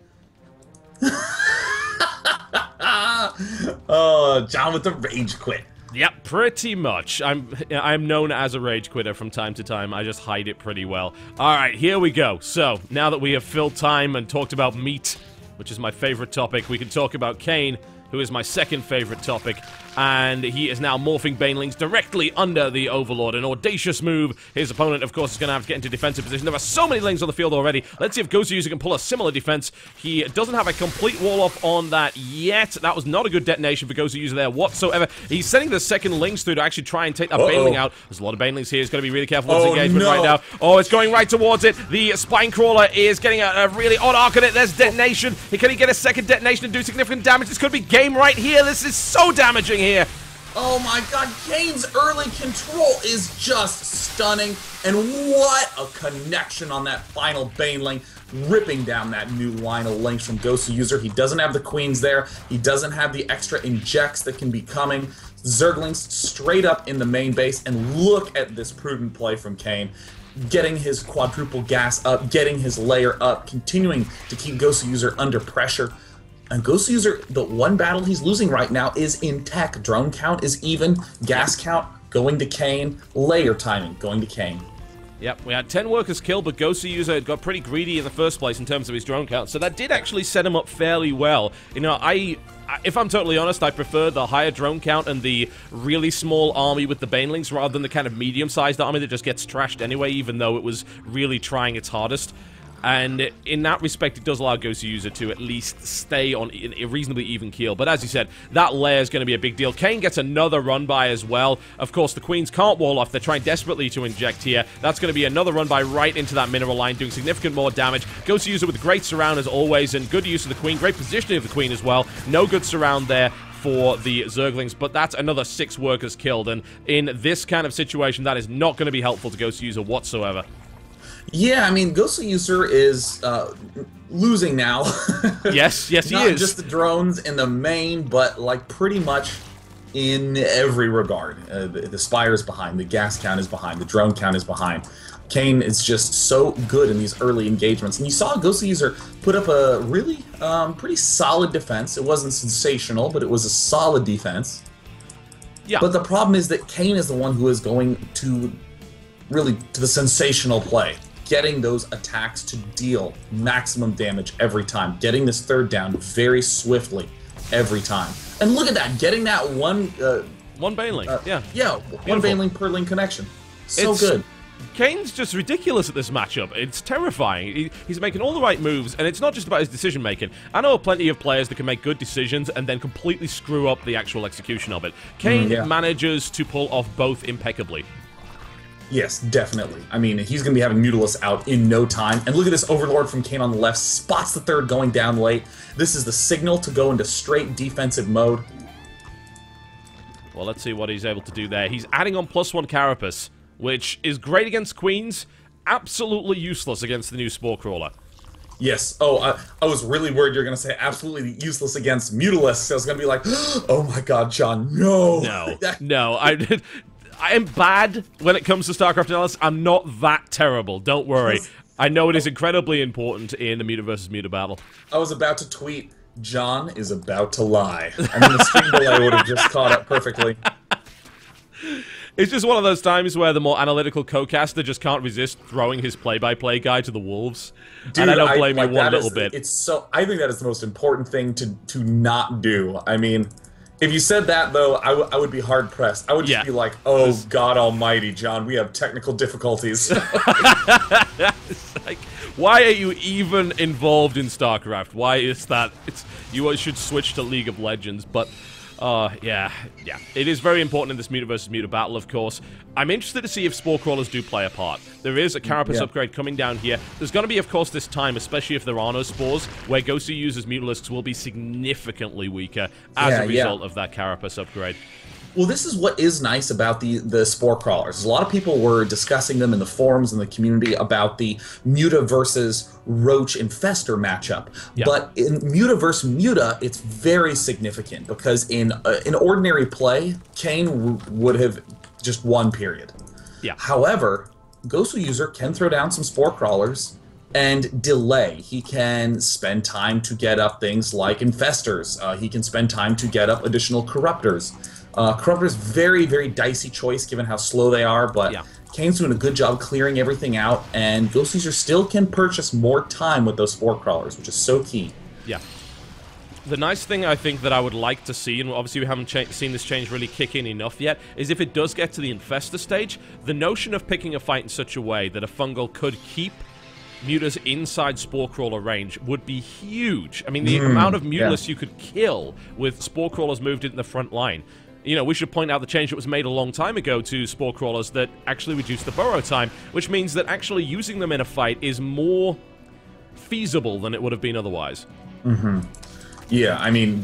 Speaker 2: Oh, John with the rage quit.
Speaker 1: Yep, pretty much. I'm known as a rage quitter from time to time. I just hide it pretty well. Alright, here we go. So, now that we have filled time and talked about meat, which is my favorite topic, we can talk about Kane, who is my second favorite topic, and he is now morphing Banelings directly under the Overlord. An audacious move. His opponent, of course, is going to have to get into defensive position. There are so many Lings on the field already. Let's see if Goswser can pull a similar defense. He doesn't have a complete wall-off on that yet. That was not a good detonation for Goswser there whatsoever. He's sending the second Lings through to actually try and take that Baneling out. There's a lot of Banelings here. He's going to be really careful with his engagement right now. Oh, it's going right towards it. The Spine Crawler is getting a really odd arc on it. There's detonation. Can he get a second detonation and do significant damage? This could be game right here. This is so damaging here.
Speaker 2: Oh my god, Kane's early control is just stunning, and what a connection on that final Baneling, ripping down that new line of links from Goswser. He doesn't have the queens there, he doesn't have the extra injects that can be coming. Zerglings straight up in the main base, and look at this prudent play from Kane. Getting his quadruple gas up, getting his layer up, continuing to keep Goswser under pressure. And Goswser, the one battle he's losing right now is in tech. Drone count is even, gas count going to Kane, layer timing going to Kane.
Speaker 1: Yep, we had 10 workers killed, but Goswser got pretty greedy in the first place in terms of his drone count, so that did actually set him up fairly well. You know, if I'm totally honest, I prefer the higher drone count and the really small army with the Banelings rather than the kind of medium-sized army that just gets trashed anyway, even though it was really trying its hardest. And in that respect, it does allow Goswser to at least stay on a reasonably even keel. But as you said, that layer is going to be a big deal. Kane gets another run by as well. Of course, the Queens can't wall off. They're trying desperately to inject here. That's going to be another run by right into that mineral line, doing significant more damage. Goswser with great surround as always, and good use of the Queen. Great positioning of the Queen as well. No good surround there for the Zerglings, but that's another 6 workers killed. And in this kind of situation, that is not going to be helpful to Goswser whatsoever.
Speaker 2: Yeah, I mean, Goswser is losing now.
Speaker 1: Yes, he
Speaker 2: Not
Speaker 1: is.
Speaker 2: just the drones in the main, but like pretty much in every regard. The Spire is behind, the gas count is behind, the drone count is behind. Kane is just so good in these early engagements. And you saw Goswser put up a really pretty solid defense. It wasn't sensational, but it was a solid defense.
Speaker 1: Yeah.
Speaker 2: But the problem is that Kane is the one who is going to really to the sensational play. Getting those attacks to deal maximum damage every time. Getting this third down very swiftly every time. And look at that, getting that one...
Speaker 1: one Baneling, yeah.
Speaker 2: Yeah, one Baneling per link connection. So good.
Speaker 1: Kane's just ridiculous at this matchup. It's terrifying. He's making all the right moves, and it's not just about his decision-making. I know plenty of players that can make good decisions and then completely screw up the actual execution of it. Kane manages to pull off both impeccably.
Speaker 2: Yes, definitely. I mean, he's going to be having Mutalisk out in no time. And look at this Overlord from Kane on the left. Spots the third going down late. This is the signal to go into straight defensive mode.
Speaker 1: Well, let's see what he's able to do there. He's adding on +1 Carapace, which is great against Queens, absolutely useless against the new Spore Crawler.
Speaker 2: Yes. Oh, I was really worried you were going to say absolutely useless against Mutalisk. I was going to be like, oh my god, John, no.
Speaker 1: No, I am bad when it comes to StarCraft analysis. I'm not that terrible, don't worry. I know it is incredibly important in the Muta versus Muta battle.
Speaker 2: I was about to tweet, John is about to lie. And then the stream delay would have just caught up perfectly.
Speaker 1: It's just one of those times where the more analytical co-caster just can't resist throwing his play-by-play guy to the wolves.
Speaker 2: Dude,
Speaker 1: and I don't blame you one little bit.
Speaker 2: It's so. I think that is the most important thing to not do. I mean, if you said that, though, I would be hard-pressed. I would just be like, oh, God almighty, John, we have technical difficulties.
Speaker 1: It's like, why are you even involved in StarCraft? Why is that? You should switch to League of Legends, but... yeah. It is very important in this Muta versus Muta battle, of course. I'm interested to see if Spore Crawlers do play a part. There is a Carapace upgrade coming down here. There's going to be, of course, this time, especially if there are no Spores, where Goswser's Mutalisks will be significantly weaker as a result of that Carapace upgrade.
Speaker 2: Well, this is what is nice about the Spore Crawlers. A lot of people were discussing them in the forums and the community about the Muta versus Roach Infestor matchup. Yeah. But in Muta versus Muta, it's very significant because in ordinary play, Kane would have just won, period. Yeah. However, Goswser can throw down some Spore Crawlers and delay. He can spend time to get up things like Infestors. He can spend time to get up additional Corruptors. Corruptor's very, very dicey choice given how slow they are, but Kane's doing a good job clearing everything out, and Goswser still can purchase more time with those Spore Crawlers, which is so key. Yeah.
Speaker 1: The nice thing I think that I would like to see, and obviously we haven't seen this change really kick in enough yet, is if it does get to the Infestor stage, the notion of picking a fight in such a way that a Fungal could keep Mutas inside Spore Crawler range would be huge. I mean, the amount of Mutalisks you could kill with Spore Crawlers moved into the front line. You know, we should point out the change that was made a long time ago to Spore Crawlers that actually reduced the burrow time, which means that actually using them in a fight is more feasible than it would have been otherwise.
Speaker 2: Yeah, I mean,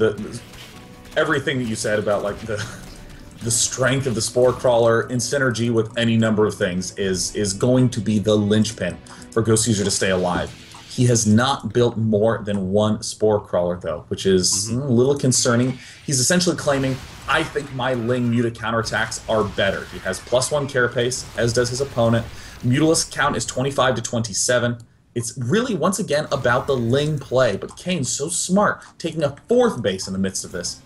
Speaker 2: everything that you said about, like, the strength of the Spore Crawler in synergy with any number of things is going to be the linchpin for Goswser to stay alive. He has not built more than one Spore Crawler, though, which is a little concerning. He's essentially claiming, I think my Ling Muta counterattacks are better. He has +1 Carapace, as does his opponent. Mutalisk count is 25 to 27. It's really, once again, about the Ling play, but Kane's so smart, taking a 4th base in the midst of this.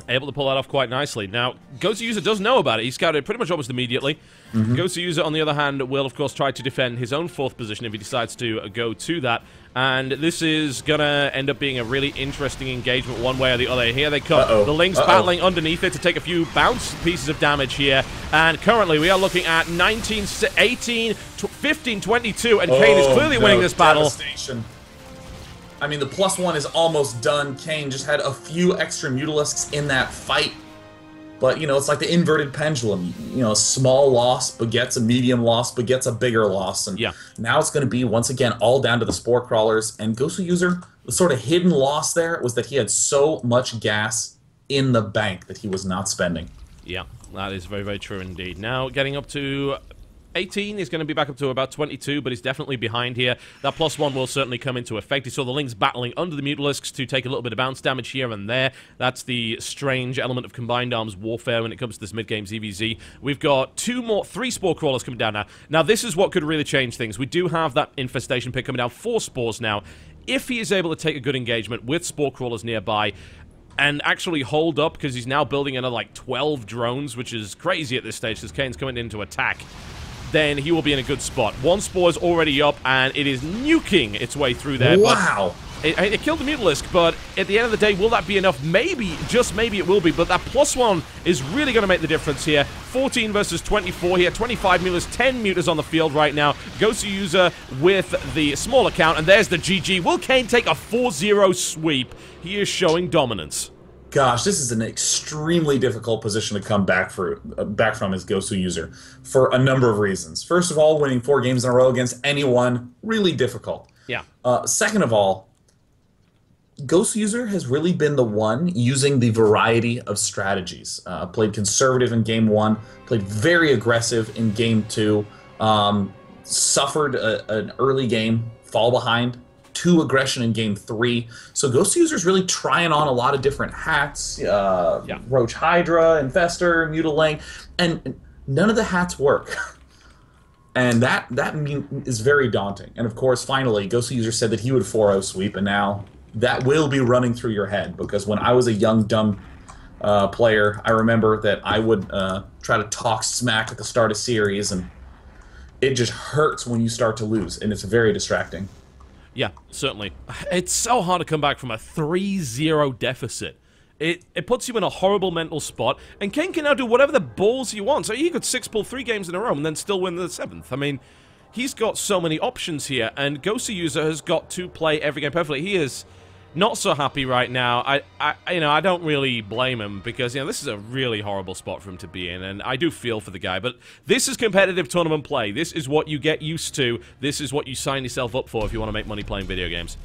Speaker 1: Able to pull that off quite nicely. Now, Goswser does know about it. He scouted pretty much almost immediately. Goswser, on the other hand, will, of course, try to defend his own 4th position if he decides to go to that. And this is going to end up being a really interesting engagement one way or the other. Here they come. The Ling's battling underneath it to take a few bounce pieces of damage here. And currently, we are looking at 19, 18, 15, 22, and Kane is clearly winning this battle.
Speaker 2: Devastation. I mean, the +1 is almost done. Kane just had a few extra Mutalisks in that fight. But, you know, it's like the inverted pendulum. You know, a small loss begets a medium loss, begets a bigger loss. And now it's going to be, once again, all down to the Spore Crawlers. And Goswser, the sort of hidden loss there was that he had so much gas in the bank that he was not spending.
Speaker 1: Yeah, that is very, very true indeed. Now, getting up to 18. He's going to be back up to about 22, but he's definitely behind here. That +1 will certainly come into effect. He saw the Lings battling under the Mutalisks to take a little bit of bounce damage here and there. That's the strange element of combined arms warfare when it comes to this mid-game ZVZ. We've got 3 Spore Crawlers coming down now. Now, this is what could really change things. We do have that Infestation pick coming down, 4 Spores now. If he is able to take a good engagement with Spore Crawlers nearby, and actually hold up, because he's now building another, like, 12 drones, which is crazy at this stage, because Kane's coming in to attack, then he will be in a good spot. 1 Spore is already up, and it is nuking its way through there.
Speaker 2: Wow!
Speaker 1: It killed the Mutalisk, but at the end of the day, will that be enough? Maybe, just maybe it will be, but that +1 is really going to make the difference here. 14 versus 24 here, 25 Mutas, 10 Mutas on the field right now. Goswser with the smaller count, and there's the GG. Will Kane take a 4-0 sweep? He is showing dominance.
Speaker 2: Gosh, this is an extremely difficult position to come back from as Goswser for a number of reasons. First of all, winning 4 games in a row against anyone, really difficult.
Speaker 1: Yeah.
Speaker 2: Second of all, Goswser has really been the one using the variety of strategies. Played conservative in game 1, played very aggressive in game 2, suffered an early game, fall behind, 2 aggression in game 3. So Goswser's really trying on a lot of different hats, Roach Hydra, Infestor, Mutaling, and none of the hats work. And that is very daunting. And of course, finally, Goswser said that he would 4-0 sweep, and now that will be running through your head, because when I was a young, dumb player, I remember that I would try to talk smack at the start of series, and it just hurts when you start to lose, and it's very distracting.
Speaker 1: Yeah, certainly. It's so hard to come back from a 3-0 deficit. It puts you in a horrible mental spot, and Kane can now do whatever the balls he wants. So he could 6-pull 3 games in a row and then still win the 7th. I mean, he's got so many options here, and Goswser has got to play every game perfectly. He is not so happy right now. I don't really blame him, because, this is a really horrible spot for him to be in, and I do feel for the guy. But this is competitive tournament play. This is what you get used to. This is what you sign yourself up for if you want to make money playing video games.